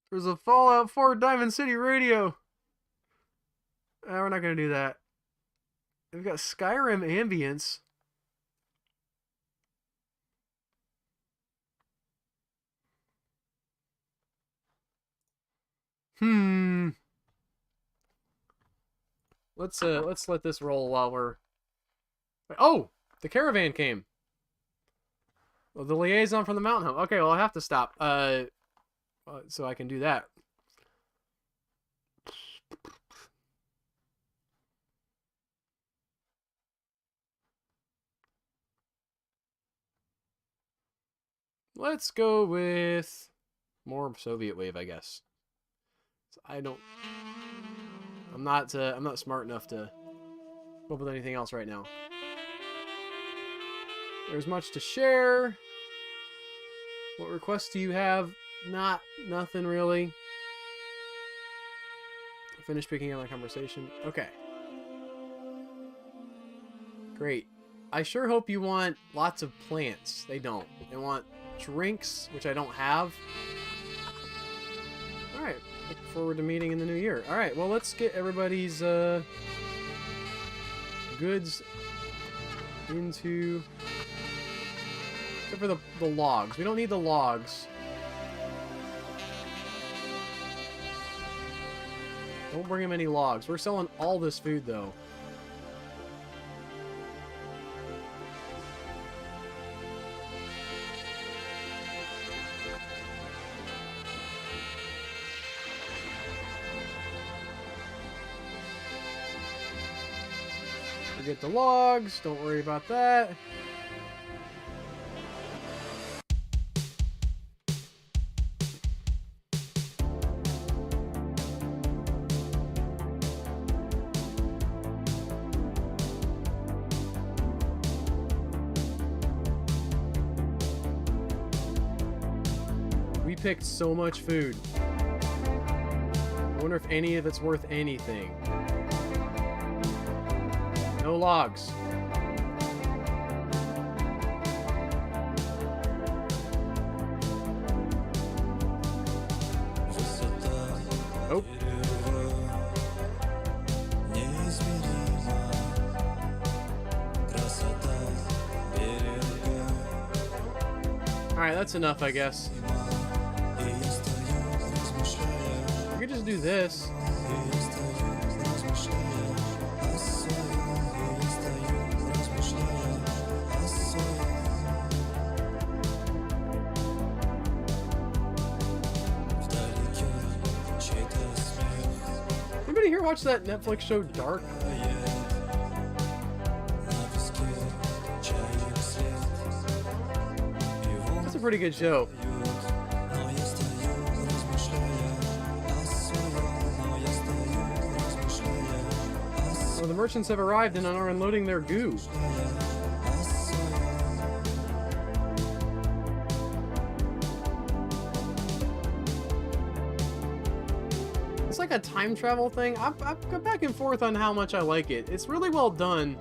There's a Fallout 4 Diamond City radio. We're not going to do that. We've got Skyrim ambience. Let's let this roll while we're... Oh! The caravan came. Well, the liaison from the mountain home. Okay, well, I have to stop. So I can do that. Let's go with more Soviet wave, I guess. I'm not smart enough to come up with anything else right now. There's much to share. What requests do you have? Nothing really. Finish picking up my conversation. Okay. Great. I sure hope you want lots of plants. They don't. They want drinks, which I don't have. Alright. Look forward to meeting in the new year. Alright, well, let's get everybody's goods into... Except for the logs. We don't need the logs. Don't bring him any logs. We're selling all this food, though. Forget the logs. Don't worry about that. Picked so much food. I wonder if any of it's worth anything. No logs. Nope. Alright, that's enough, I guess. Just do this. Anybody here watch that Netflix show Dark? That's a pretty good show. The merchants have arrived and are unloading their goo. It's like a time travel thing. I've gone back and forth on how much I like it. It's really well done.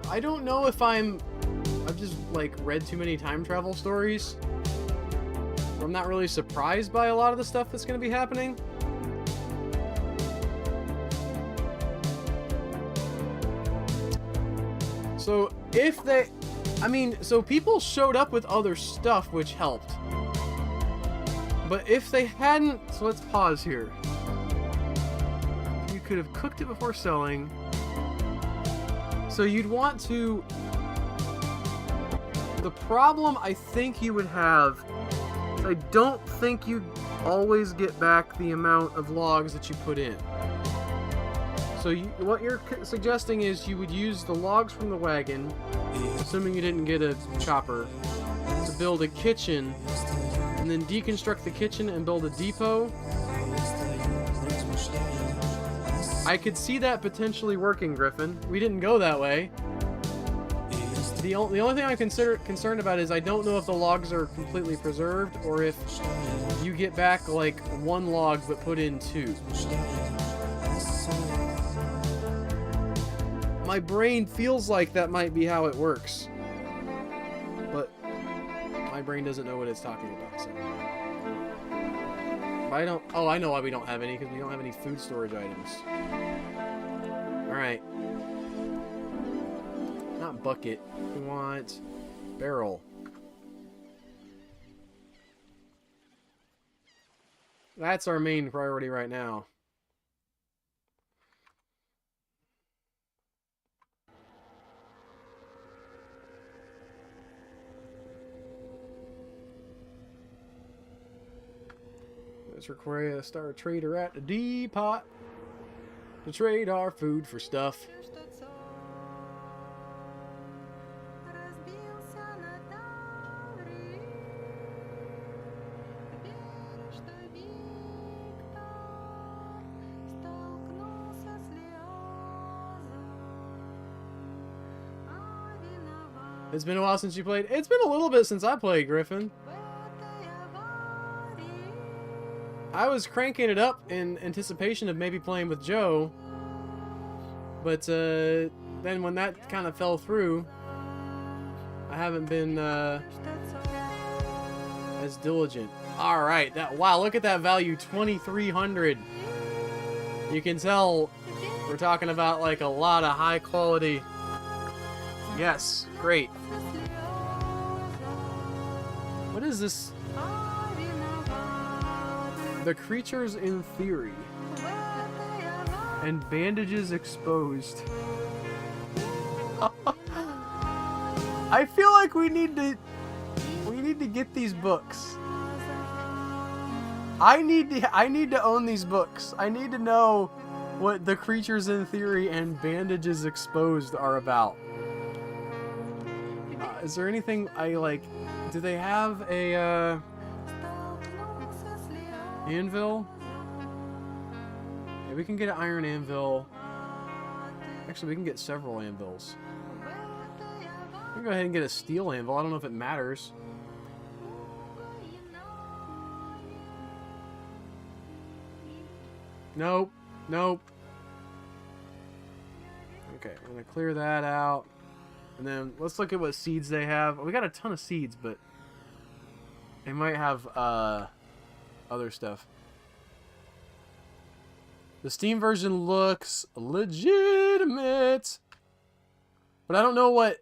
I don't know if I've just like read too many time travel stories. I'm not really surprised by a lot of the stuff that's going to be happening. So if they... so people showed up with other stuff, which helped. But if they hadn't... So let's pause here. You could have cooked it before selling. So you'd want to... The problem I think you would have... I don't think you always get back the amount of logs that you put in. So what you're suggesting is you would use the logs from the wagon, assuming you didn't get a chopper, to build a kitchen, and then deconstruct the kitchen and build a depot. I could see that potentially working, Griffin. We didn't go that way. The only thing I'm concerned about is I don't know if the logs are completely preserved or if you get back like one log but put in two. My brain feels like that might be how it works. But my brain doesn't know what it's talking about, so. I don't... Oh, I know why we don't have any, because we don't have any food storage items. Alright. Not bucket. We want barrel. That's our main priority right now. Let's require a star trader at the depot to trade our food for stuff. It's been a while since you played. It's been a little bit since I played, Griffin. I was cranking it up in anticipation of maybe playing with Joe. But then when that kind of fell through, I haven't been as diligent. Alright, wow, look at that value, 2,300. You can tell we're talking about like a lot of high quality. Yes, great. What is this? The creatures in theory. And bandages exposed. I feel like we need to get these books. I need to own these books. I need to know what the creatures in theory and bandages exposed are about. Is there anything I like? Do they have a anvil? Yeah, we can get an iron anvil. Actually, we can get several anvils. We can go ahead and get a steel anvil. I don't know if it matters. Nope. Nope. Okay, I'm gonna clear that out. And then let's look at what seeds they have. We got a ton of seeds, but they might have other stuff. The Steam version looks legitimate, but I don't know what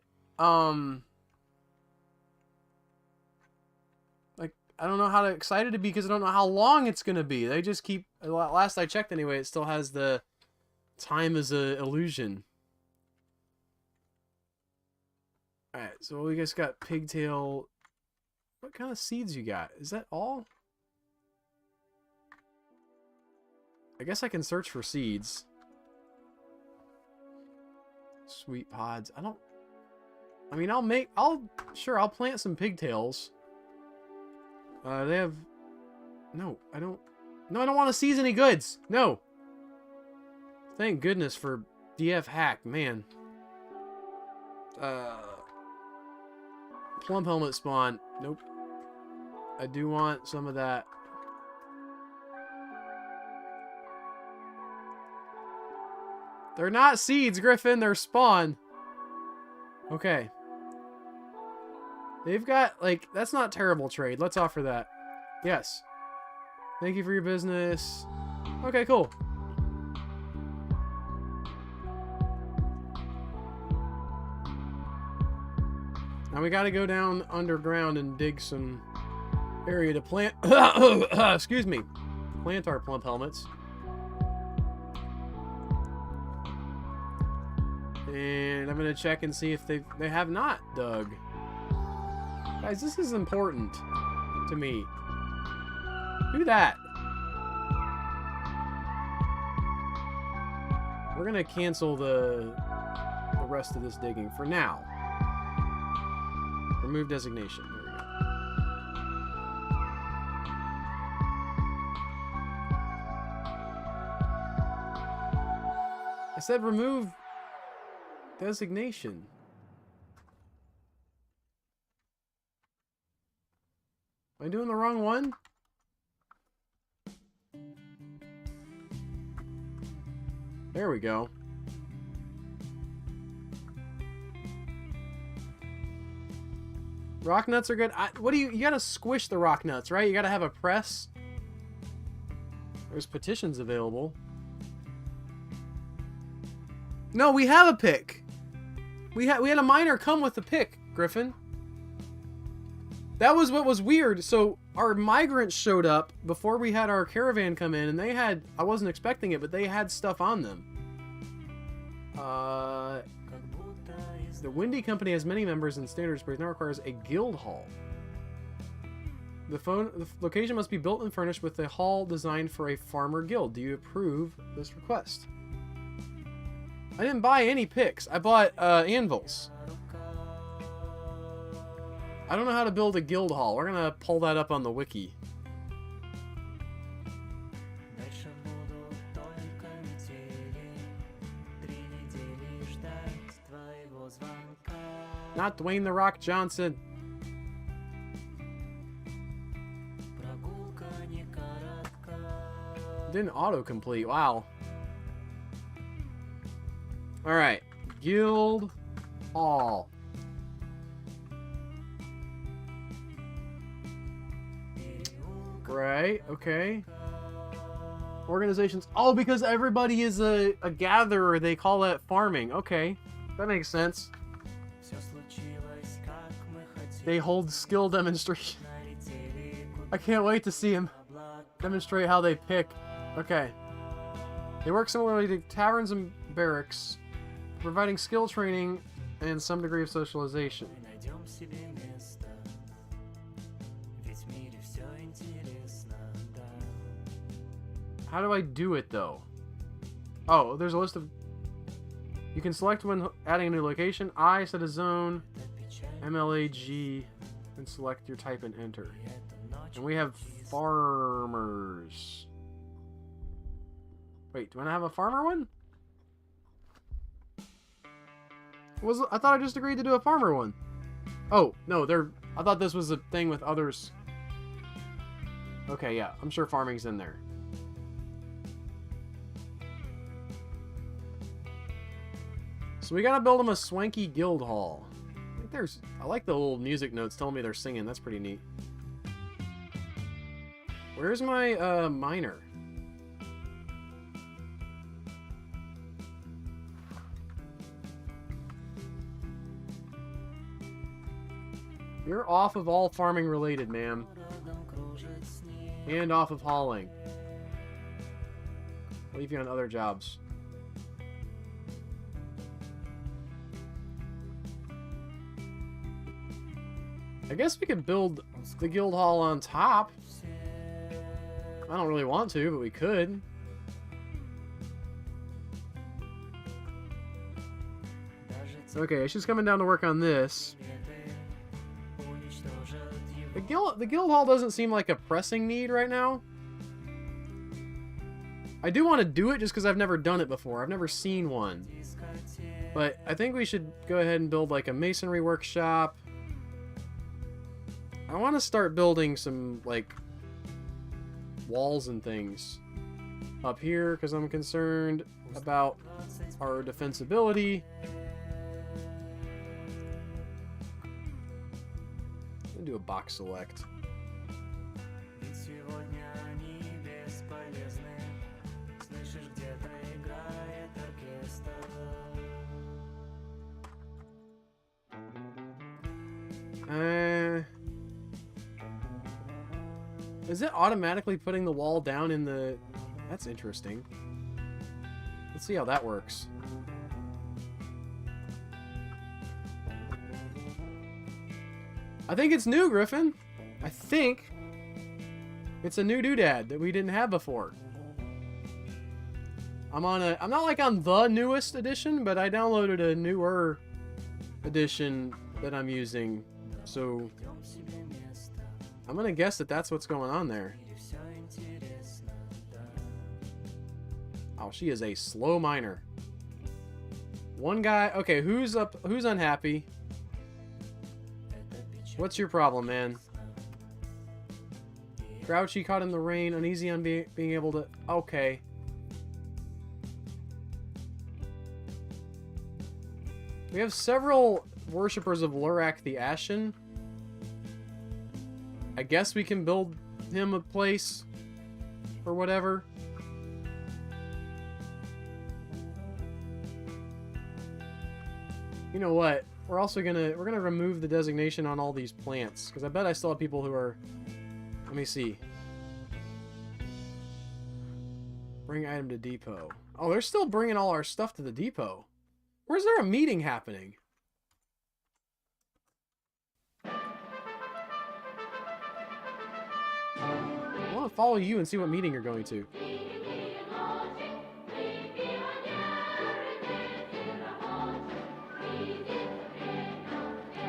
like I don't know how excited to be because I don't know how long it's gonna be. They just keep. Last I checked, anyway, it still has the time as a illusion. Alright, so we just got pigtail. What kind of seeds you got? Is that all? I guess I can search for seeds. Sweet pods. I mean, I'll plant some pigtails. They have... No, I don't want to seize any goods. No. Thank goodness for DF hack, man. Plump helmet spawn. Nope. I do want some of that. They're not seeds, Griffin. They're spawn. Okay. They've got, like, that's not terrible trade. Let's offer that. Yes. Thank you for your business. Okay, cool. Now we gotta go down underground and dig some area to plant. Excuse me. Plant our plump helmets. And I'm gonna check and see if they have not dug. Guys, this is important to me. Do that. We're gonna cancel the rest of this digging for now. Remove designation. There we go. I said remove designation. Am I doing the wrong one? There we go. Rock nuts are good. What do you gotta squish the rock nuts, right? You gotta have a press. There's petitions available. No, we have a pick. We had a miner come with the pick, Griffin. That was what was weird. So our migrants showed up before we had our caravan come in, and they had, I wasn't expecting it, but they had stuff on them. The Windy Company has many members and standards, but it now requires a guild hall. The location must be built and furnished with a hall designed for a farmer guild. Do you approve this request? I didn't buy any picks. I bought anvils. I don't know how to build a guild hall. We're gonna pull that up on the wiki. Not Dwayne "The Rock" Johnson. Didn't autocomplete. Wow. Alright. Guild Hall. Right, okay. Organizations. Oh, because everybody is a gatherer, they call that farming. Okay, that makes sense. They hold skill demonstration. I can't wait to see him demonstrate how they pick. Okay. They work similarly to taverns and barracks, providing skill training and some degree of socialization. How do I do it, though? Oh, there's a list of... You can select when adding a new location. I set a zone. MLAG. And select your type and enter. And we have farmers. Wait, do I have a farmer one? I thought I just agreed to do a farmer one. Oh, no, I thought this was a thing with others. Okay, yeah, I'm sure farming's in there. So we gotta build them a swanky guild hall. I like the little music notes telling me they're singing. That's pretty neat. Where's my miner? You're off of all farming related, ma'am. And off of hauling. I'll leave you on other jobs. I guess we could build the guild hall on top. I don't really want to, but we could. Okay, she's coming down to work on this. The guild hall doesn't seem like a pressing need right now. I do want to do it just because I've never done it before. I've never seen one. But I think we should go ahead and build like a masonry workshop. I want to start building some, like, walls and things up here because I'm concerned about our defensibility. I'm going to do a box select. Is it automatically putting the wall down in the... That's interesting. Let's see how that works. I think it's new, Griffin. I think it's a new doodad that we didn't have before. I'm not like on the newest edition, but I downloaded a newer edition that I'm using. So I'm gonna guess that that's what's going on there. Oh, she is a slow miner. One guy. Okay, who's unhappy? What's your problem, man? Grouchy, caught in the rain, uneasy on being able to... Okay. We have several worshippers of Lurak the Ashen. I guess we can build him a place or whatever. You know what? We're gonna remove the designation on all these plants, because I bet I still have people who are. Let me see. Bring item to depot. Oh, they're still bringing all our stuff to the depot. Where's there a meeting happening? I want to follow you and see what meeting you're going to.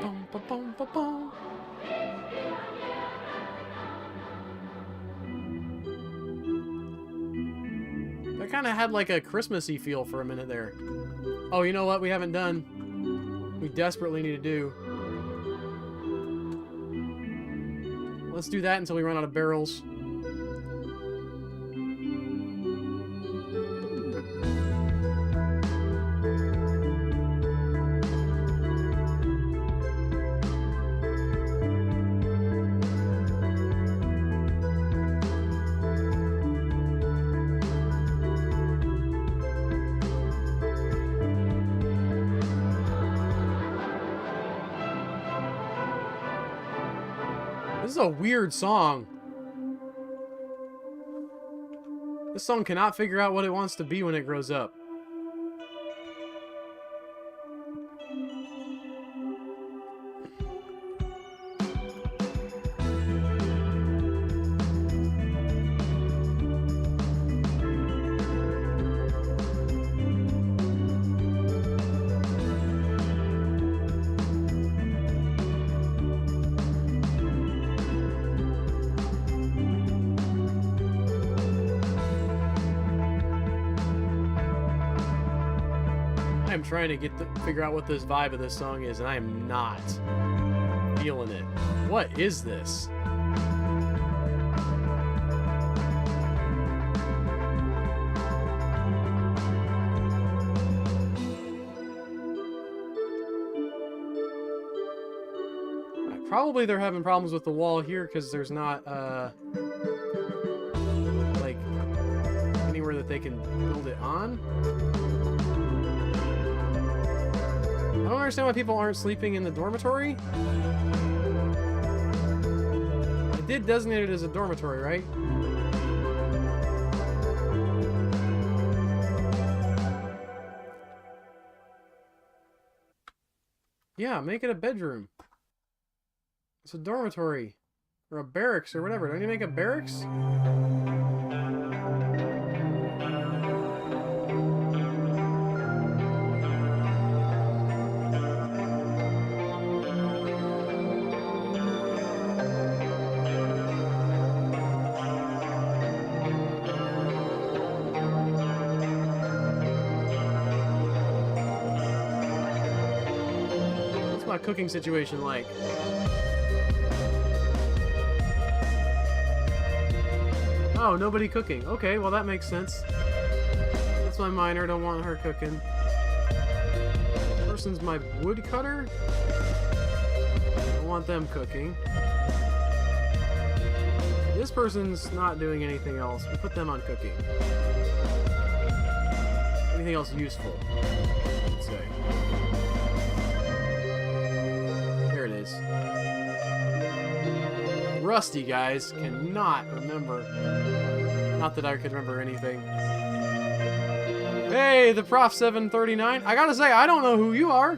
Bum, ba, bum, ba, bum. That kind of had like a Christmassy feel for a minute there. Oh, you know what we haven't done? We desperately need to do. Let's do that until we run out of barrels. This is a weird song. This song cannot figure out what it wants to be when it grows up. I'm trying to figure out what this vibe of this song is, and I am not feeling it. What is this? Probably they're having problems with the wall here because there's not like anywhere that they can build it on. I don't understand why people aren't sleeping in the dormitory. I did designate it as a dormitory, right? Yeah, make it a bedroom. It's a dormitory. Or a barracks or whatever. Don't you make a barracks? What's my cooking situation like? Oh, nobody cooking. Okay, well that makes sense. That's my miner, don't want her cooking. This person's my woodcutter. Don't want them cooking. This person's not doing anything else. We put them on cooking. Anything else useful, I'd say. There it is. Rusty, guys. Cannot remember. Not that I could remember anything. Hey, the Prof 739. I gotta say, I don't know who you are.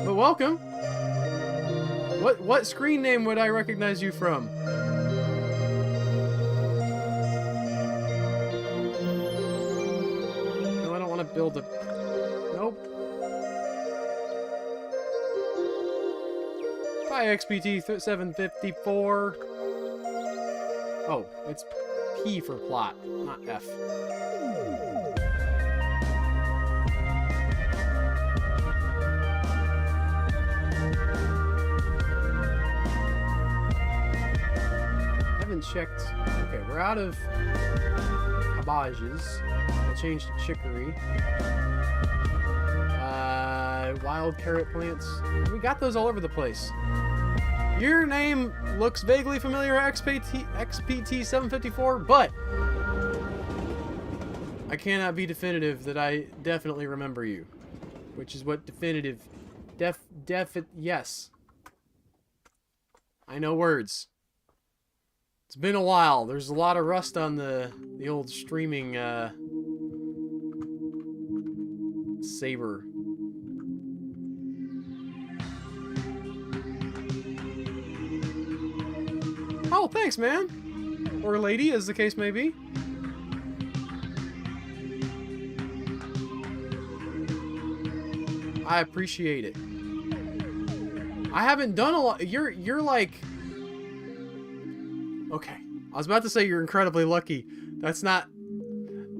But welcome. What screen name would I recognize you from? No, I don't want to build a... Nope. Bye, XPT 754. Oh, it's P for plot, not F. I haven't checked. Okay, we're out of cabbages. I changed to chicory. Wild carrot plants. We got those all over the place. Your name looks vaguely familiar at XPT 754, but I cannot be definitive that I definitely remember you. Which is what definitive... yes. I know words. It's been a while. There's a lot of rust on the old streaming, saber. Oh, thanks, man. Or lady, as the case may be. I appreciate it. I haven't done a lot. You're like... Okay. I was about to say you're incredibly lucky. That's not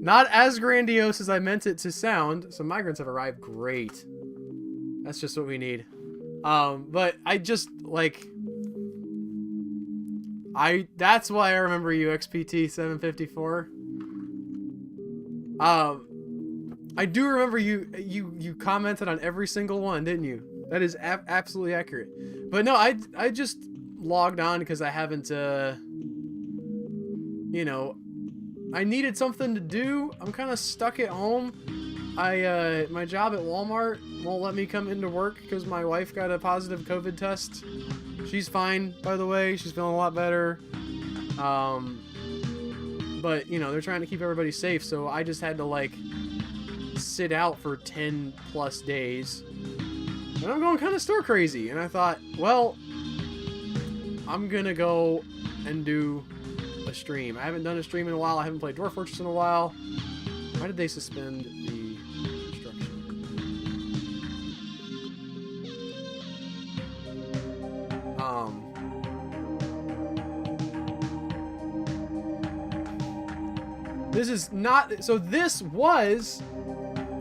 as grandiose as I meant it to sound. Some migrants have arrived. Great. That's just what we need. But I just, like... That's why I remember you, XPT 754. I do remember you commented on every single one, didn't you? That is absolutely accurate. But no, I just logged on because I haven't, you know, I needed something to do. I'm kind of stuck at home. My job at Walmart won't let me come into work because my wife got a positive COVID test. She's fine, by the way. She's feeling a lot better. But, you know, they're trying to keep everybody safe, so I just had to, like, sit out for 10 plus days. And I'm going kind of stir crazy. And I thought, well, I'm gonna go and do a stream. I haven't done a stream in a while. I haven't played Dwarf Fortress in a while. Why did they suspend the construction? This is not... So this was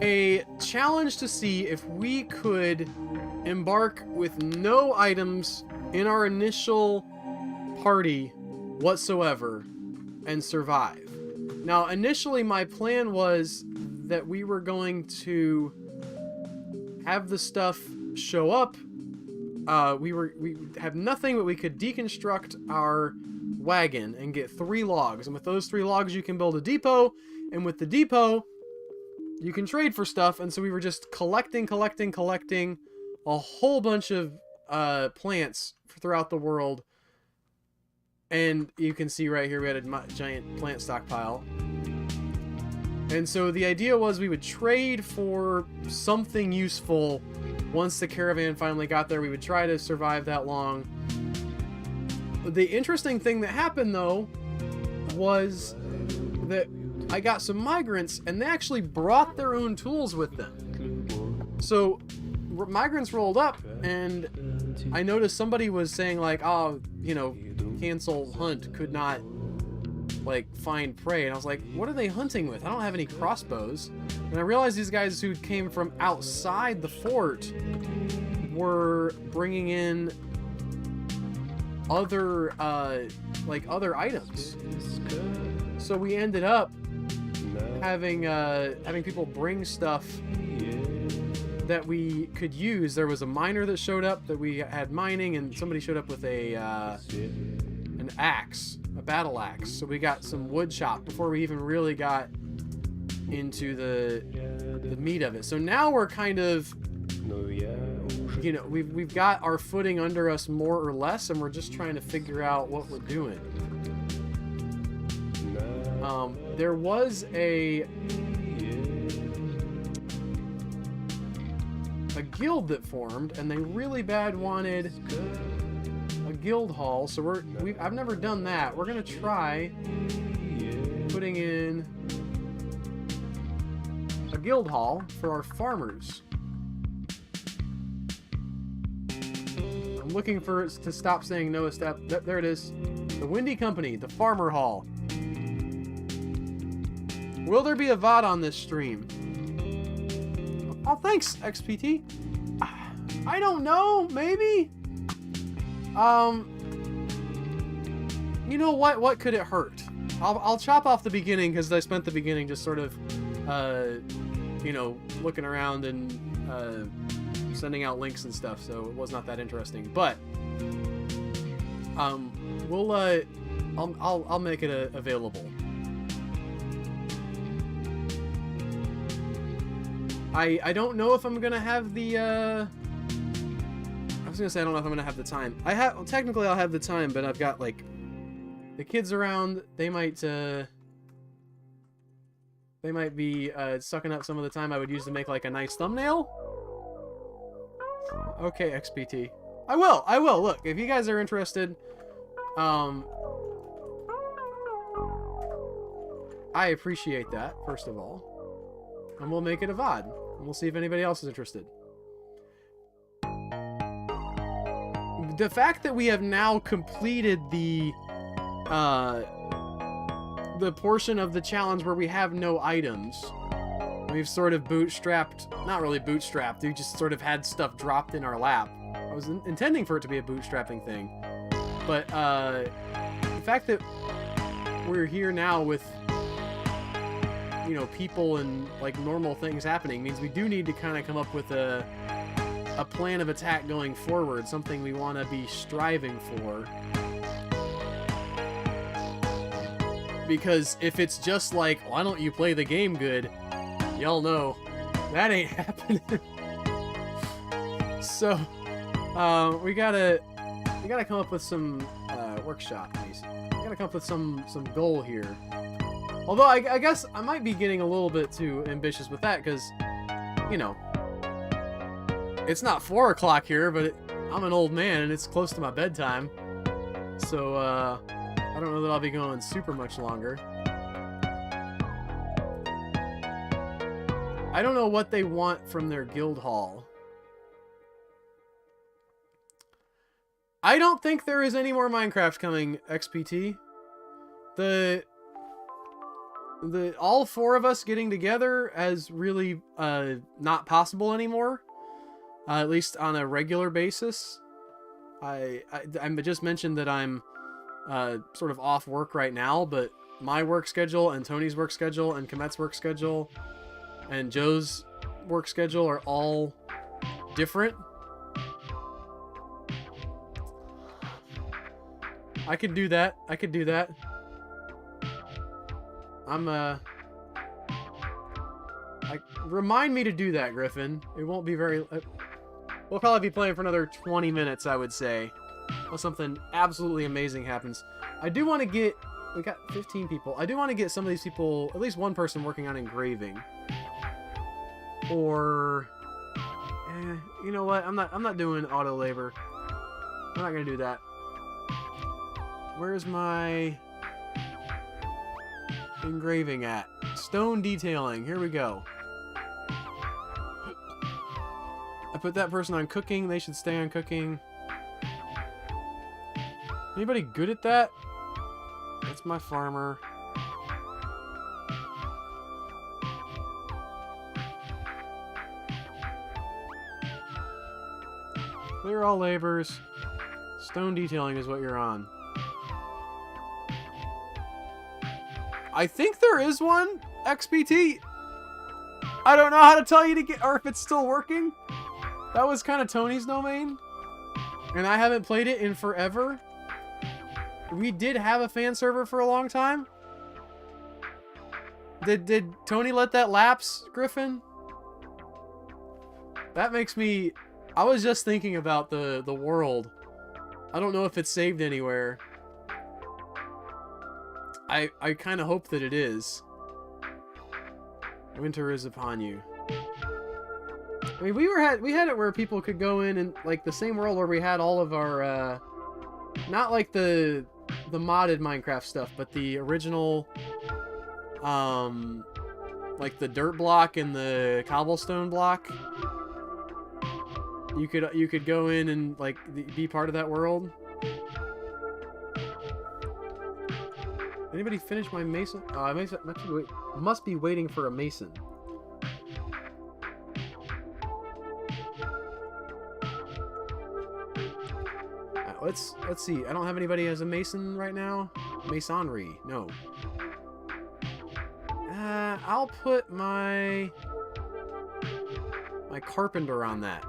a challenge to see if we could embark with no items in our initial party whatsoever and survive. Now, initially my plan was that we were going to have the stuff show up. We have nothing, but we could deconstruct our wagon and get 3 logs. And with those 3 logs, you can build a depot. And with the depot, you can trade for stuff. And so we were just collecting a whole bunch of plants throughout the world. And you can see right here we had a giant plant stockpile. And so the idea was we would trade for something useful. Once the caravan finally got there, we would try to survive that long. The interesting thing that happened, though, was that I got some migrants, and they actually brought their own tools with them. So migrants rolled up, and I noticed somebody was saying, like, oh, you know, cancel hunt, could not, like, find prey. And I was like, what are they hunting with? I don't have any crossbows. And I realized these guys who came from outside the fort were bringing in other, like, other items. So we ended up having people bring stuff that we could use. There was a miner that showed up that we had mining, and somebody showed up with an axe, a battle axe. So we got some wood chop before we even really got into the meat of it. So now we're kind of, you know, we've got our footing under us more or less, and we're just trying to figure out what we're doing. There was a guild that formed, and they really bad wanted a guild hall. So I've never done that. We're gonna try putting in a guild hall for our farmers. I'm looking for it to stop saying no step. There it is. The Windy Company, the Farmer Hall. Will there be a VOD on this stream? Oh, thanks, XPT. I don't know, maybe? You know what? What could it hurt? I'll chop off the beginning, because I spent the beginning just sort of, you know, looking around and sending out links and stuff, so it was not that interesting. But We'll I'll make it available. I don't know if I'm gonna have the I was gonna say I don't know if I'm gonna have the time. Well, technically I'll have the time, but I've got like the kids around. They might be sucking up some of the time I would use to make like a nice thumbnail. Okay, XPT. I will. Look, if you guys are interested, I appreciate that, first of all. And we'll make it a VOD. And we'll see if anybody else is interested. The fact that we have now completed the portion of the challenge where we have no items. We've sort of bootstrapped, not really bootstrapped, we just sort of had stuff dropped in our lap. I was intending for it to be a bootstrapping thing. But the fact that we're here now with, you know, people and like normal things happening means we do need to kind of come up with a plan of attack going forward, something we want to be striving for. Because if it's just like, why don't you play the game good, y'all know that ain't happening. So we gotta come up with some workshop, Mason. We gotta come up with some goal here. Although I guess I might be getting a little bit too ambitious with that, because, you know, it's not 4 o'clock here, but I'm an old man and it's close to my bedtime. So I don't know that I'll be going super much longer. I don't know what they want from their guild hall. I don't think there is any more Minecraft coming, XPT. All 4 of us getting together is really not possible anymore. At least on a regular basis. I just mentioned that I'm sort of off work right now, but my work schedule and Tony's work schedule and Komet's work schedule and Joe's work schedule are all different. I could do that. Remind me to do that, Griffin. It won't be very... we'll probably be playing for another 20 minutes, I would say. Unless something absolutely amazing happens. I do want to get... We got 15 people. I do want to get some of these people... At least one person working on engraving. Or... you know what? I'm not doing auto labor. I'm not going to do that. Where's my... engraving at? Stone detailing. Here we go. I put that person on cooking. They should stay on cooking. Anybody good at that? That's my farmer. Clear all labors. Stone detailing is what you're on. I think there is one, XPT. I don't know how to tell you to get, or if it's still working. That was kind of Tony's domain. And I haven't played it in forever. We did have a fan server for a long time. Did Tony let that lapse, Griffin? That makes me... I was just thinking about the world. I don't know if it's saved anywhere. I kind of hope that it is. Winter is upon you. I mean, we had it where people could go in and, like, the same world where we had all of our, not like the modded Minecraft stuff, but the original, like the dirt block and the cobblestone block. You could go in and, like, be part of that world. Anybody finish my mason? Oh, I must be waiting for a mason. Let's see. I don't have anybody as a mason right now. Masonry, no. I'll put my carpenter on that.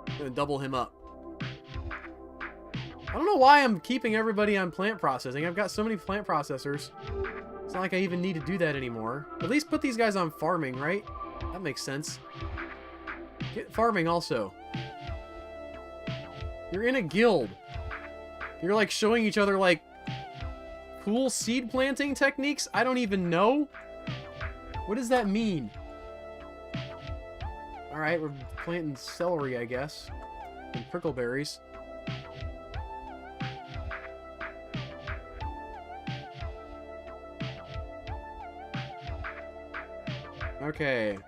I'm gonna double him up. I don't know why I'm keeping everybody on plant processing. I've got so many plant processors. It's not like I even need to do that anymore. At least put these guys on farming, right? That makes sense. Get farming also. You're in a guild. You're like showing each other like cool seed planting techniques? I don't even know. What does that mean? Alright, we're planting celery, I guess. And prickleberries. Okay.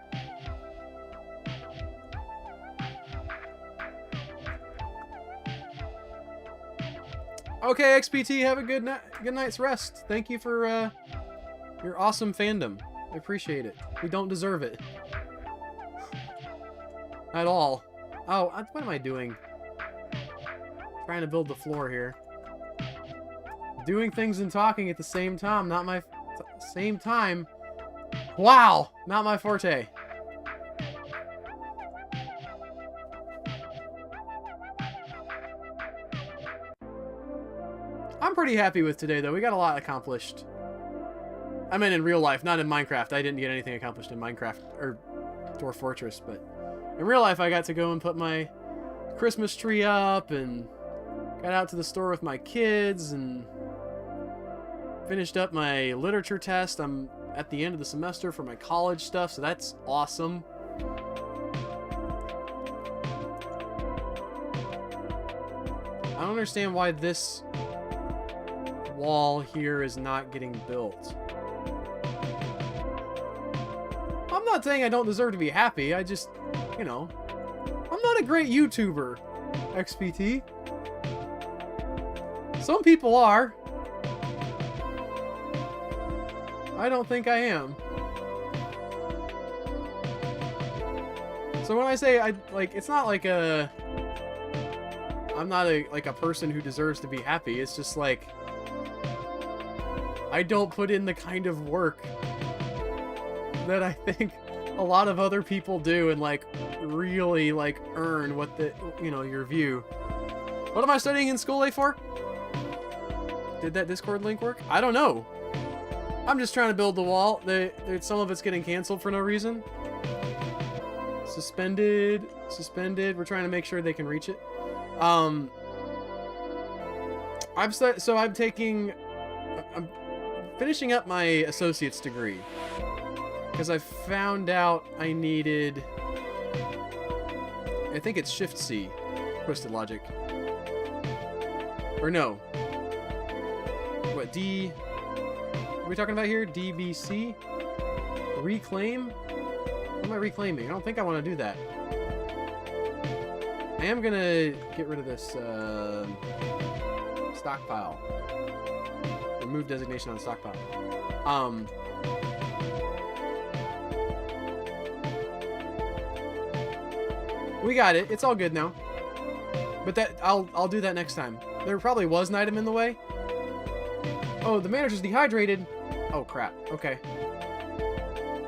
Okay, XPT, have a good night's rest. Thank you for your awesome fandom. I appreciate it. We don't deserve it. At all. Oh, what am I doing? Trying to build the floor here. Doing things and talking at the same time, not my... Same time. Wow! Not my forte. I'm pretty happy with today, though. We got a lot accomplished. I mean in real life, not in Minecraft. I didn't get anything accomplished in Minecraft, or Dwarf Fortress, but in real life I got to go and put my Christmas tree up, and got out to the store with my kids, and finished up my literature test. I'm at the end of the semester for my college stuff, so that's awesome. I don't understand why this wall here is not getting built. I'm not saying I don't deserve to be happy. I just, you know, I'm not a great YouTuber, XPT. Some people are. I don't think I am. So when I say it's not like I'm not a person who deserves to be happy. It's just like I don't put in the kind of work that I think a lot of other people do and really earn what your view. What am I studying in school, A4? Did that Discord link work? I don't know. I'm just trying to build the wall. Some of it's getting canceled for no reason. Suspended. We're trying to make sure they can reach it. I'm finishing up my associate's degree because I found out I needed, I think it's Shift C, Twisted Logic, or no, what are we talking about here? DBC? Reclaim? What am I reclaiming? I don't think I want to do that. I am gonna get rid of this stockpile. Remove designation on stockpile. We got it. It's all good now. But I'll do that next time. There probably was an item in the way. Oh, the manager's dehydrated. Oh crap. Okay.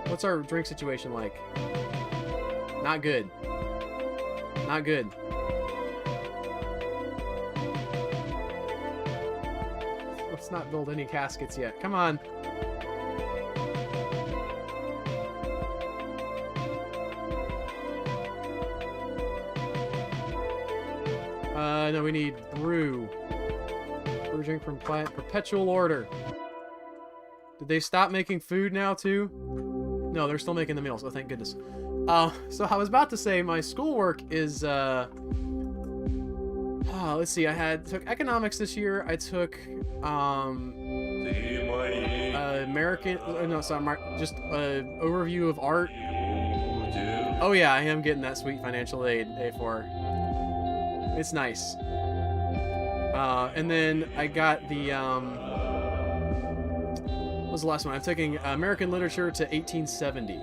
What's our drink situation like? Not good. Not good. Let's not build any caskets yet. Come on. No, we need brew. Brew drink from plant. Perpetual order. Did they stop making food now too? No, they're still making the meals. Oh, thank goodness. So I was about to say my schoolwork is, let's see, took economics this year. I took, American, no, sorry, just overview of art. Oh yeah, I am getting that sweet financial aid, A4. It's nice. And then I got the, what was the last one? I'm taking American literature to 1870.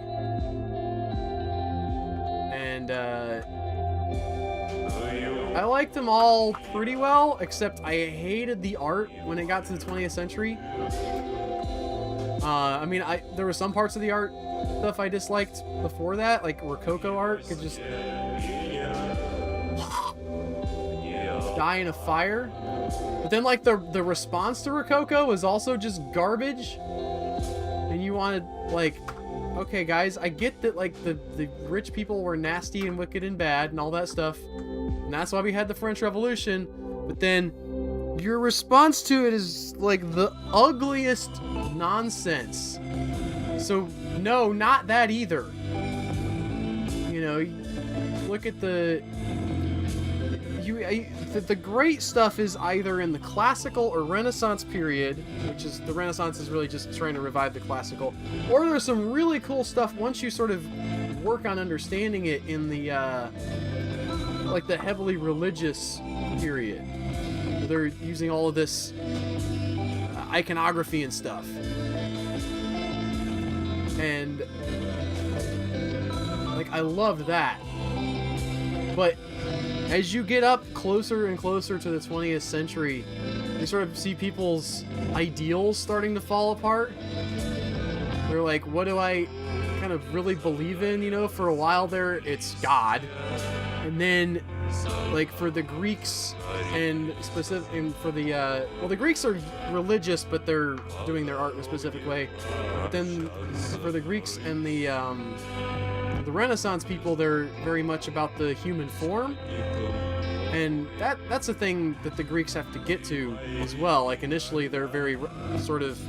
And, I liked them all pretty well, except I hated the art when it got to the 20th century. I mean, there were some parts of the art stuff I disliked before that, like Rococo art could just... die in a fire. But then, like, the response to Rococo is also just garbage. And you wanted, like, okay, guys, I get that, like, the rich people were nasty and wicked and bad and all that stuff. And that's why we had the French Revolution. But then your response to it is, like, the ugliest nonsense. So, no, not that either. You know, look at the great stuff is either in the classical or Renaissance period, which is, the Renaissance is really just trying to revive the classical, or there's some really cool stuff once you sort of work on understanding it in the, like the heavily religious period. They're using all of this iconography and stuff. And, like, I love that. But as you get up closer and closer to the 20th century, you sort of see people's ideals starting to fall apart. They're like, what do I kind of really believe in? You know, for a while there, it's God. And then, like, for the Greeks and for the, well, the Greeks are religious, but they're doing their art in a specific way. But then for the Greeks and the Renaissance people, they're very much about the human form. And that's a thing that the Greeks have to get to as well. Like, initially, they're very sort of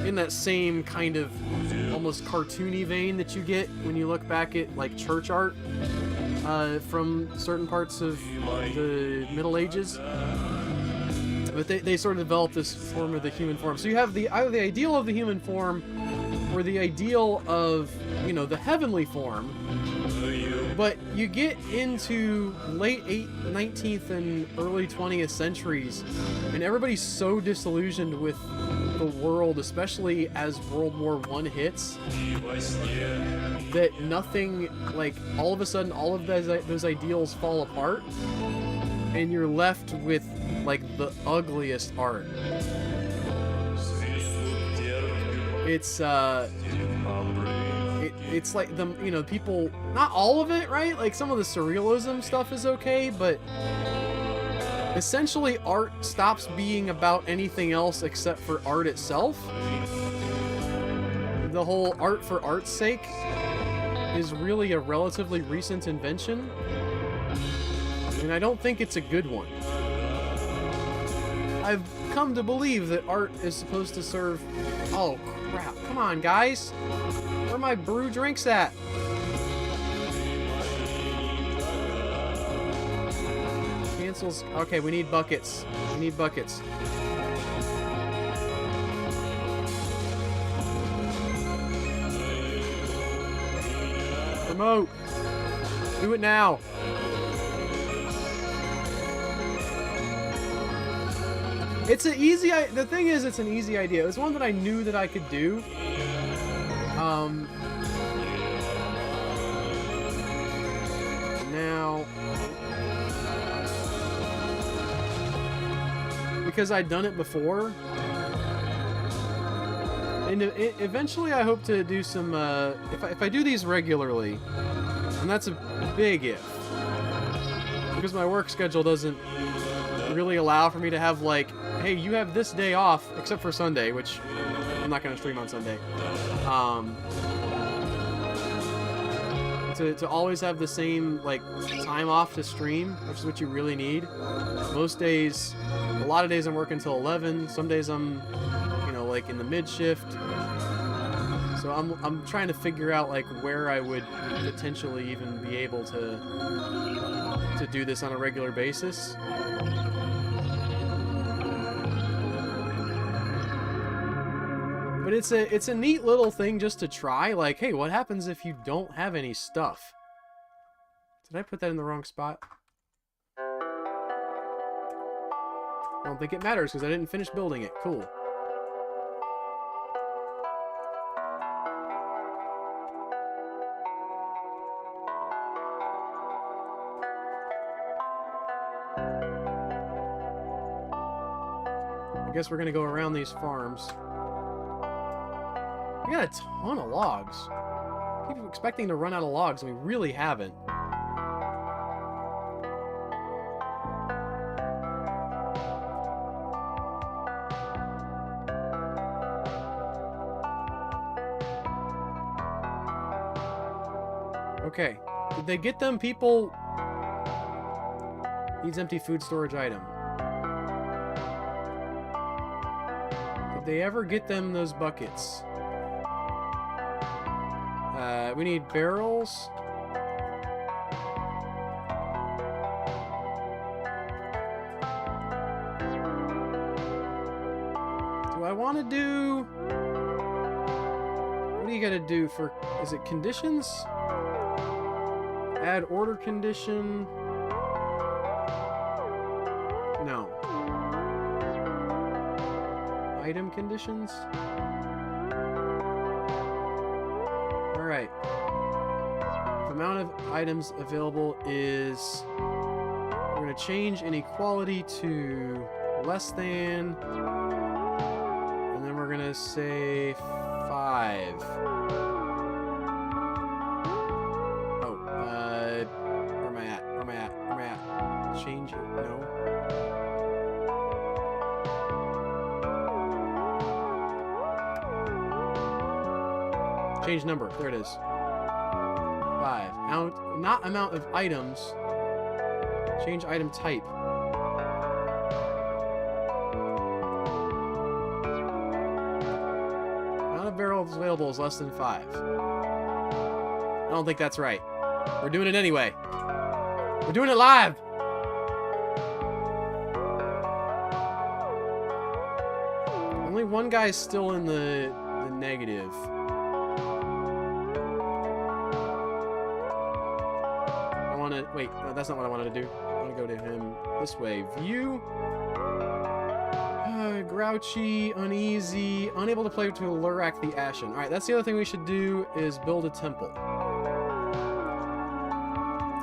in that same kind of almost cartoony vein that you get when you look back at, like, church art from certain parts of the Middle Ages. But they sort of develop this form of the human form. So you have either the ideal of the human form or the ideal of, you know, the heavenly form. But you get into late 19th and early 20th centuries, and everybody's so disillusioned with the world, especially as World War I hits, that nothing, like, all of a sudden, all of those ideals fall apart, and you're left with, like, the ugliest art. It's like the, you know, people, not all of it, right? Like, some of the surrealism stuff is okay, but essentially art stops being about anything else except for art itself. The whole art for art's sake is really a relatively recent invention, and I don't think it's a good one. I've come to believe that art is supposed to serve... Oh, crap. Come on, guys. Where are my brew drinks at? Cancels... Okay, we need buckets. We need buckets. Remote. Do it now. It's an easy... The thing is, it's an easy idea. It was one that I knew that I could do. Now... Because I'd done it before. And eventually I hope to do some... If I do these regularly, and that's a big if. Because my work schedule doesn't really allow for me to have, like, hey, you have this day off, except for Sunday, which I'm not going to stream on Sunday. To always have the same, like, time off to stream, which is what you really need. Most days, a lot of days I'm working till 11. Some days I'm, you know, like, in the mid shift. So I'm trying to figure out, like, where I would potentially even be able to do this on a regular basis. But it's a neat little thing just to try. Like, hey, what happens if you don't have any stuff? Did I put that in the wrong spot? I don't think it matters because I didn't finish building it. Cool. I guess we're gonna go around these farms. We got a ton of logs. I keep expecting to run out of logs, and we really haven't. Okay. Did they get them, people? Needs empty food storage item. Did they ever get them those buckets? We need barrels. Do I want to do... What do you gotta do for... Is it conditions? Add order condition. No. Item conditions? Alright. The amount of items available is... We're going to change inequality to less than... And then we're going to say 5. Oh, where am I at? Where am I at? Where am I at? Change it. No. Change number. There it is. 5. Not amount of items. Change item type. Amount of barrels available is less than 5. I don't think that's right. We're doing it anyway. We're doing it live! Only one guy is still in the negative. Wait, no, that's not what I wanted to do. I want to go to him this way. View. Grouchy, uneasy, unable to play to Lurak the Ashen. Alright, that's the other thing we should do is build a temple.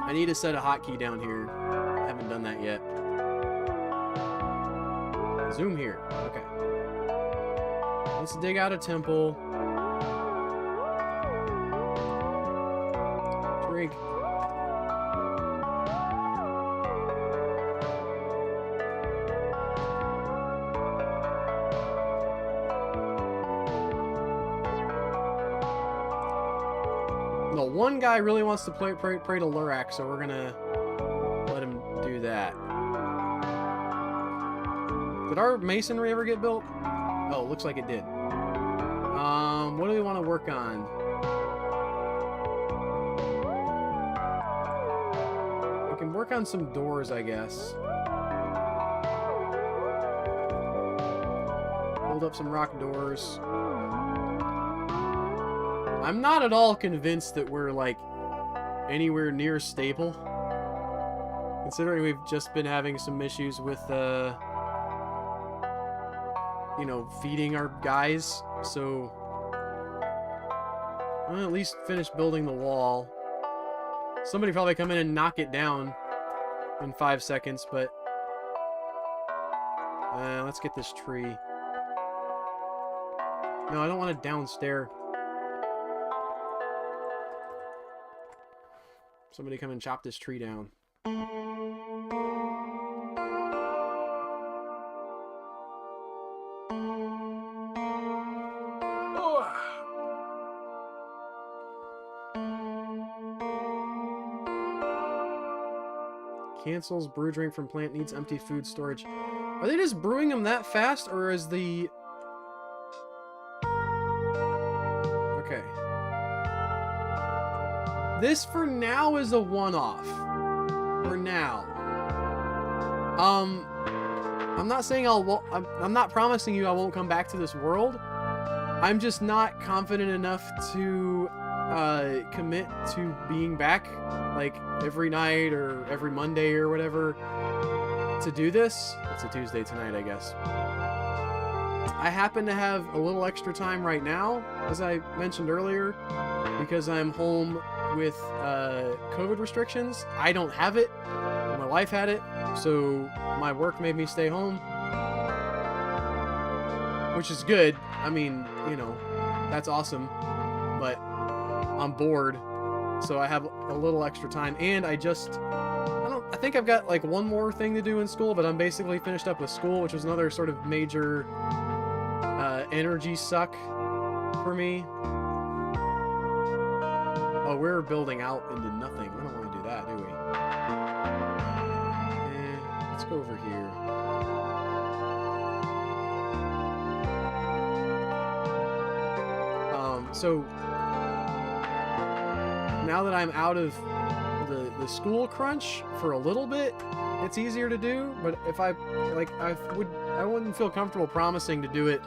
I need to set a hotkey down here. I haven't done that yet. Zoom here. Okay. Let's dig out a temple. Drink. No, one guy really wants to pray to Lurak, so we're gonna let him do that. Did our masonry ever get built? Oh, looks like it did. What do we want to work on? We can work on some doors, I guess. Build up some rock doors. I'm not at all convinced that we're, like, anywhere near stable. Considering we've just been having some issues with, you know, feeding our guys. So, I'm gonna at least finish building the wall. Somebody probably come in and knock it down in 5 seconds, but... let's get this tree. No, I don't want it downstairs. Somebody come and chop this tree down. Cancels brew drink from plant, needs empty food storage. Are they just brewing them that fast, or is the... Okay. This, for now, is a one-off. For now. I'm not saying I'm not promising you I won't come back to this world. I'm just not confident enough to commit to being back, like, every night or every Monday or whatever to do this. It's a Tuesday tonight, I guess. I happen to have a little extra time right now, as I mentioned earlier, because I'm home with COVID restrictions. I don't have it. My wife had it, so my work made me stay home, which is good. I mean, you know, that's awesome, but I'm bored, so I have a little extra time, and I think I've got like one more thing to do in school, but I'm basically finished up with school, which was another sort of major energy suck for me. Oh, we're building out into nothing. We don't want to do that, do we? Let's go over here. So now that I'm out of the school crunch for a little bit, it's easier to do. But if I wouldn't feel comfortable promising to do it,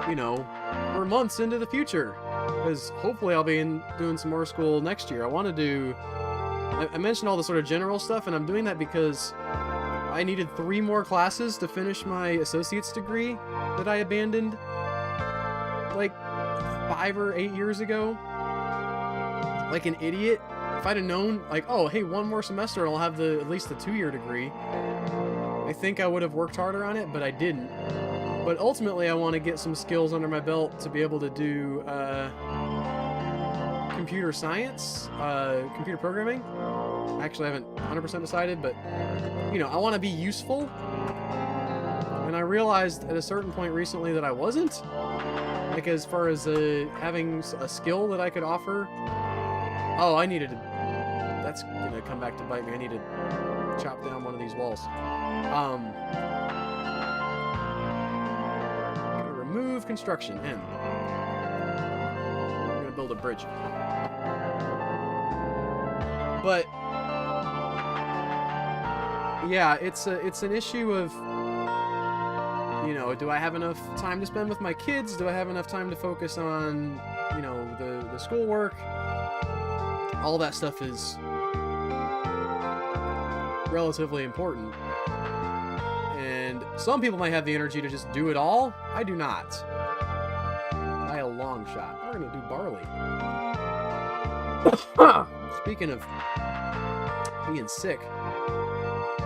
you know, for months into the future, because hopefully I'll be doing some more school next year. I want to do. I mentioned all the sort of general stuff, and I'm doing that because I needed 3 more classes to finish my associate's degree that I abandoned like 5 or 8 years ago. Like an idiot. If I'd have known, like, oh, hey, 1 more semester and I'll have at least the 2-year degree, I think I would have worked harder on it, but I didn't. But ultimately, I want to get some skills under my belt to be able to do computer science, computer programming. Actually, I haven't 100% decided, but, you know, I want to be useful. And I realized at a certain point recently that I wasn't. Like, as far as having a skill that I could offer. Oh, I needed to... That's going to come back to bite me. I need to chop down one of these walls. Remove construction. N. I'm going to build a bridge. But... yeah, it's an issue of... you know, do I have enough time to spend with my kids? Do I have enough time to focus on, you know, the schoolwork? All that stuff is relatively important. And some people might have the energy to just do it all. I do not. By a long shot. We're going to do barley. Speaking of being sick,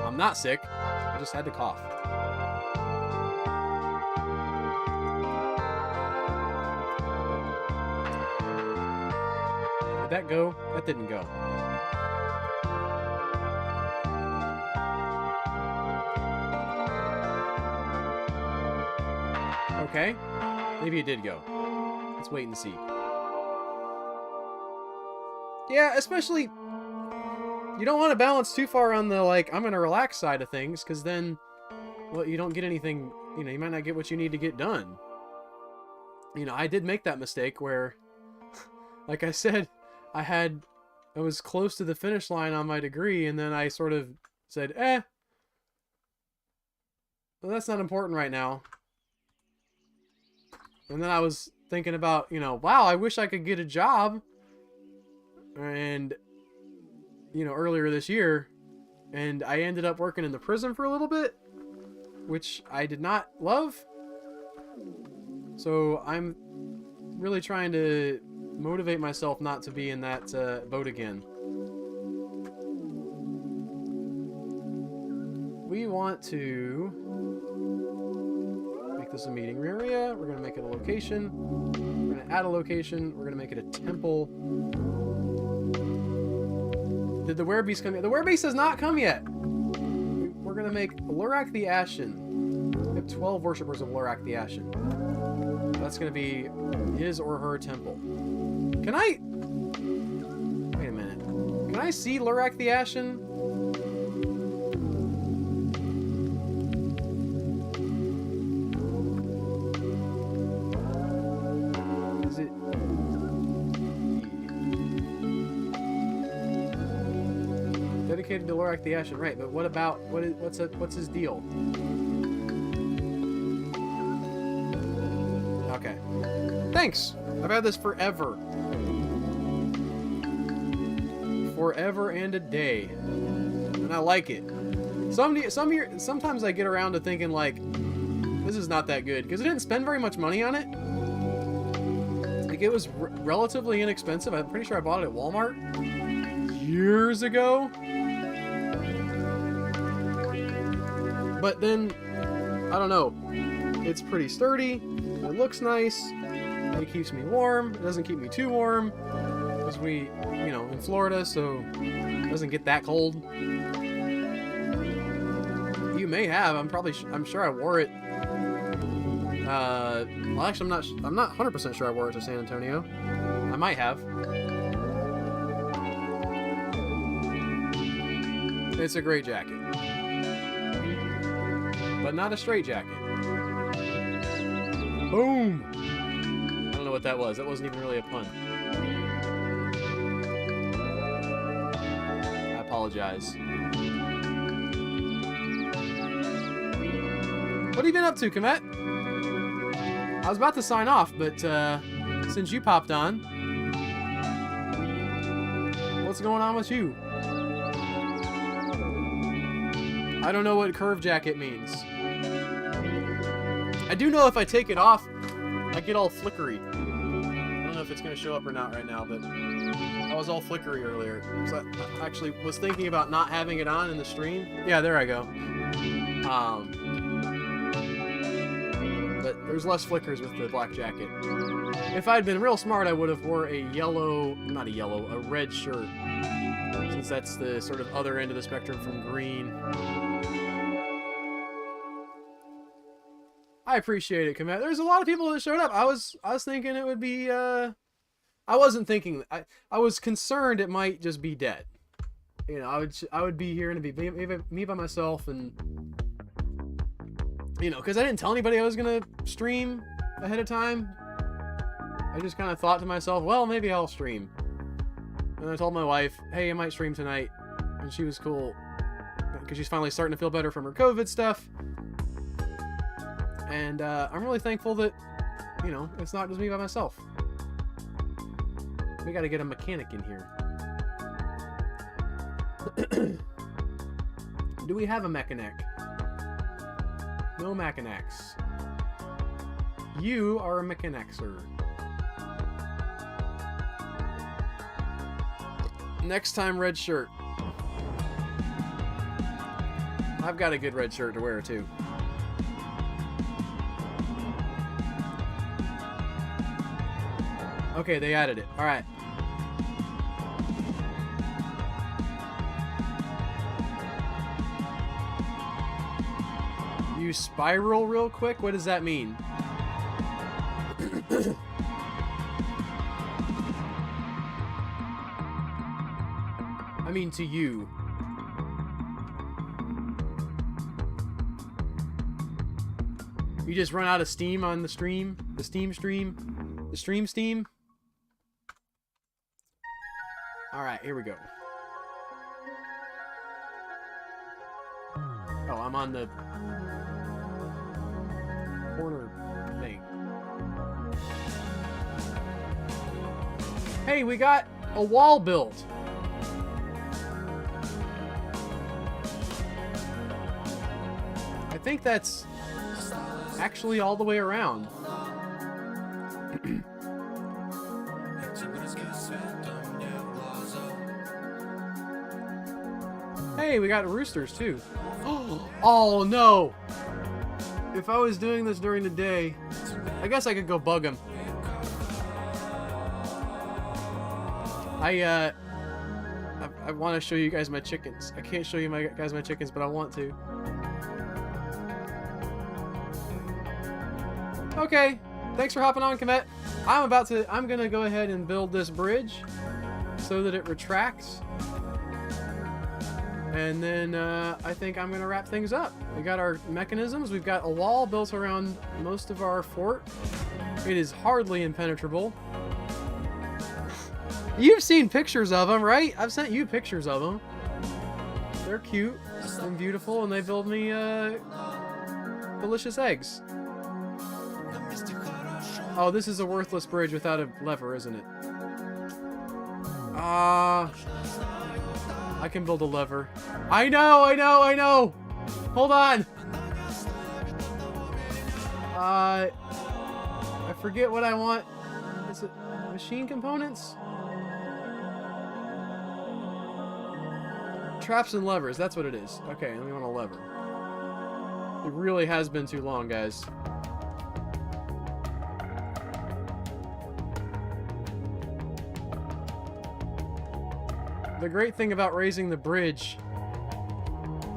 I'm not sick. I just had to cough. Did that go? That didn't go. Okay. Maybe it did go. Let's wait and see. Yeah, especially... you don't want to balance too far on the, like, I'm gonna relax side of things, because then, well, you don't get anything, you know, you might not get what you need to get done. You know, I did make that mistake where, like I said, I was close to the finish line on my degree, and then I sort of said, well, that's not important right now. And then I was thinking about, you know, wow, I wish I could get a job. And, you know, earlier this year, and I ended up working in the prison for a little bit, which I did not love. So I'm really trying to motivate myself not to be in that boat again. We want to make this a meeting area. We're going to make it a location. We're going to add a location. We're going to make it a temple. Did the werebeast come yet? The werebeast has not come yet. We're going to make Lurak the Ashen. We have 12 worshippers of Lurak the Ashen. That's going to be his or her temple. Can I... wait a minute. Can I see Lurak the Ashen? Is it... dedicated to Lurak the Ashen, right? But what about... what's his deal? Okay. Thanks! I've had this forever. Forever and a day. And I like it. Sometimes I get around to thinking, like, this is not that good. Because I didn't spend very much money on it. Like, it was relatively inexpensive. I'm pretty sure I bought it at Walmart years ago. But then, I don't know. It's pretty sturdy. It looks nice. It keeps me warm. It doesn't keep me too warm. Because we, you know, in Florida, so it doesn't get that cold. You may have. I'm sure I wore it. Well, actually, I'm not 100% sure I wore it to San Antonio. I might have. It's a great jacket. But not a straight jacket. Boom! I don't know what that was. That wasn't even really a pun. I apologize. What have you been up to, Komet? I was about to sign off, but since you popped on, what's going on with you? I don't know what curve jacket means. I do know if I take it off, I get all flickery. I don't know if it's going to show up or not right now, but I was all flickery earlier. So I actually was thinking about not having it on in the stream. Yeah, there I go. But there's less flickers with the black jacket. If I'd been real smart, I would have wore a a red shirt. Since that's the sort of other end of the spectrum from green. I appreciate it, Komet. There's a lot of people that showed up. I was thinking it would be, I wasn't thinking, I was concerned it might just be dead. You know, I would be here and it'd be me by myself, and, you know, because I didn't tell anybody I was going to stream ahead of time. I just kind of thought to myself, well, maybe I'll stream. And I told my wife, hey, I might stream tonight. And she was cool, because she's finally starting to feel better from her COVID stuff. And I'm really thankful that, you know, it's not just me by myself. We got to get a mechanic in here. Do we have a mechanic? No mechanics. You are a mechanic, sir. Next time, red shirt. I've got a good red shirt to wear, too. Okay, they added it. Alright. You spiral real quick? What does that mean? I mean to you. You just run out of steam on the stream? The steam? The stream? Alright, here we go. Oh, I'm on the corner thing. Hey, we got a wall built. I think that's actually all the way around. Hey, we got roosters too. Oh no! If I was doing this during the day, I guess I could go bug them. I want to show you guys my chickens. I can't show you guys my chickens, but I want to. Okay, thanks for hopping on, Komet. I'm gonna go ahead and build this bridge so that it retracts. And then I think I'm gonna wrap things up. We got our mechanisms. We've got a wall built around most of our fort. It is hardly impenetrable. You've seen pictures of them, right? I've sent you pictures of them. They're cute and beautiful, and they build me delicious eggs. Oh, this is a worthless bridge without a lever, isn't it? I can build a lever. I know! Hold on! I forget what I want. Is it machine components? Traps and levers, that's what it is. Okay, let me want a lever. It really has been too long, guys. The great thing about raising the bridge,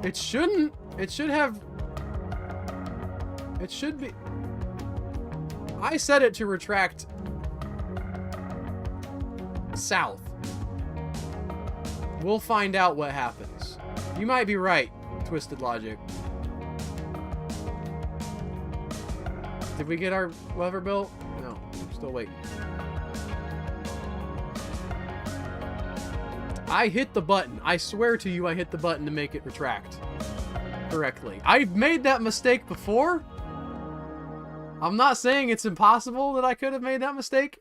it should be, I set it to retract south. We'll find out what happens. You might be right, Twisted Logic. Did we get our lever built? No, still waiting. I hit the button. I swear to you, I hit the button to make it retract correctly. I've made that mistake before. I'm not saying it's impossible that I could have made that mistake.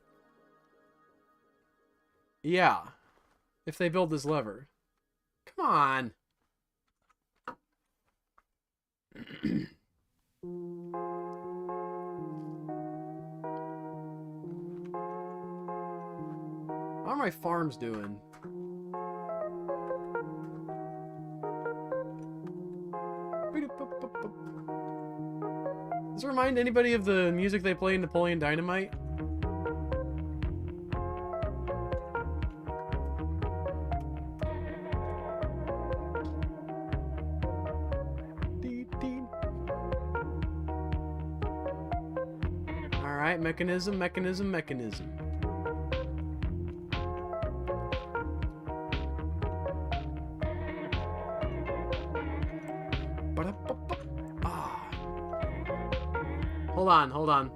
Yeah. If they build this lever. Come on. How are my farms doing? Does it remind anybody of the music they play in Napoleon Dynamite? Alright, mechanism, mechanism, mechanism. Hold on.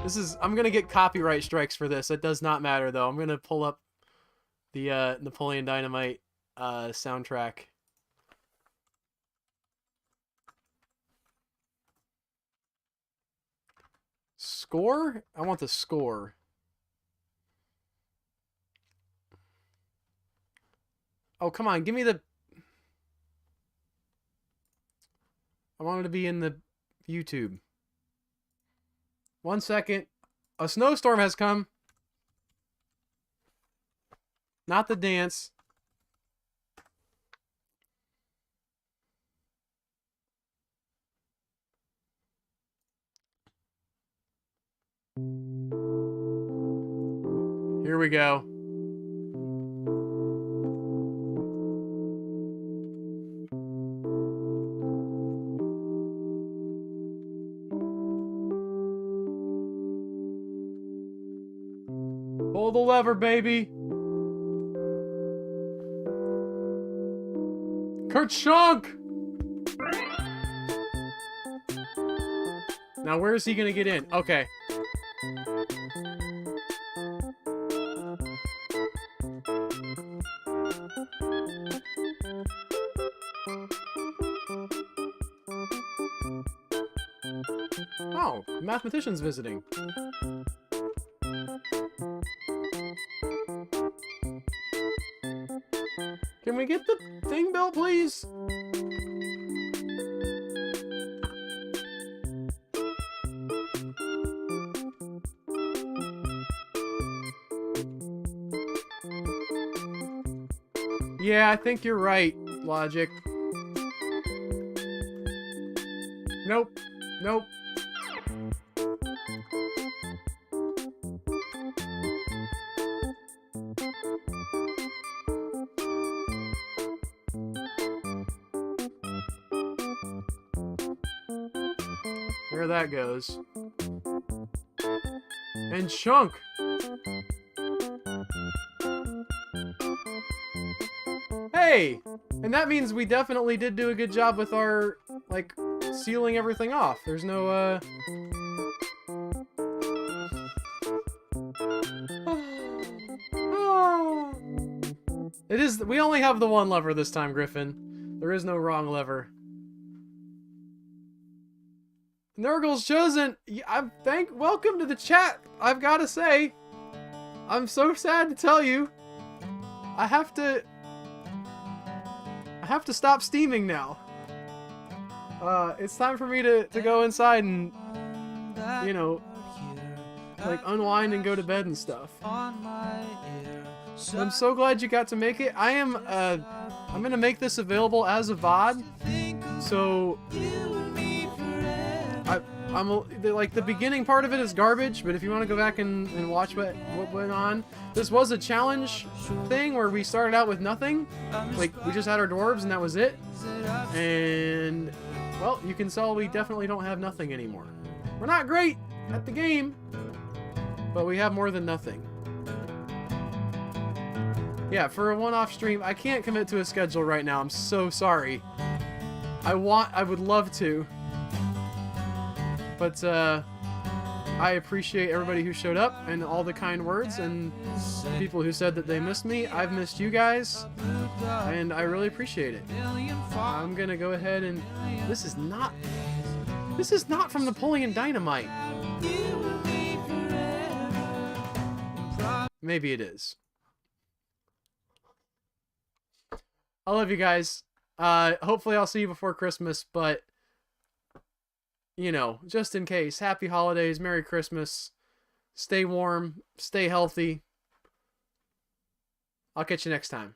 This is... I'm gonna get copyright strikes for this. It does not matter, though. I'm gonna pull up the Napoleon Dynamite soundtrack. Score? I want the score. Oh, come on. Give me the... I want it to be in the YouTube. 1 second. A snowstorm has come. Not the dance. Here we go. Pull the lever, baby. Kerchunk! Now, where is he gonna get in? Okay. Oh, mathematician's visiting. Can we get the thing built, please? Yeah, I think you're right, Logic. Nope. Nope. There that goes. And Chunk! Hey! And that means we definitely did do a good job with our, like, sealing everything off. There's no, It is... We only have the one lever this time, Griffin. There is no wrong lever. Nurgle's chosen. Welcome to the chat. I've got to say, I'm so sad to tell you, I have to stop steaming now. It's time for me to go inside and, you know, like unwind and go to bed and stuff. I'm so glad you got to make it. I'm gonna make this available as a VOD. So like the beginning part of it is garbage, but if you want to go back and watch what went on, this was a challenge thing where we started out with nothing. Like, we just had our dwarves and that was it. And, well, you can tell we definitely don't have nothing anymore. We're not great at the game, but we have more than nothing. yeah, for a one-off stream, I can't commit to a schedule right now. I'm so sorry. I would love to. But, I appreciate everybody who showed up and all the kind words and people who said that they missed me. I've missed you guys, and I really appreciate it. I'm gonna go ahead and... This is not from Napoleon Dynamite. Maybe it is. I love you guys. Hopefully I'll see you before Christmas, but... You know, just in case, happy holidays, Merry Christmas, stay warm, stay healthy. I'll catch you next time.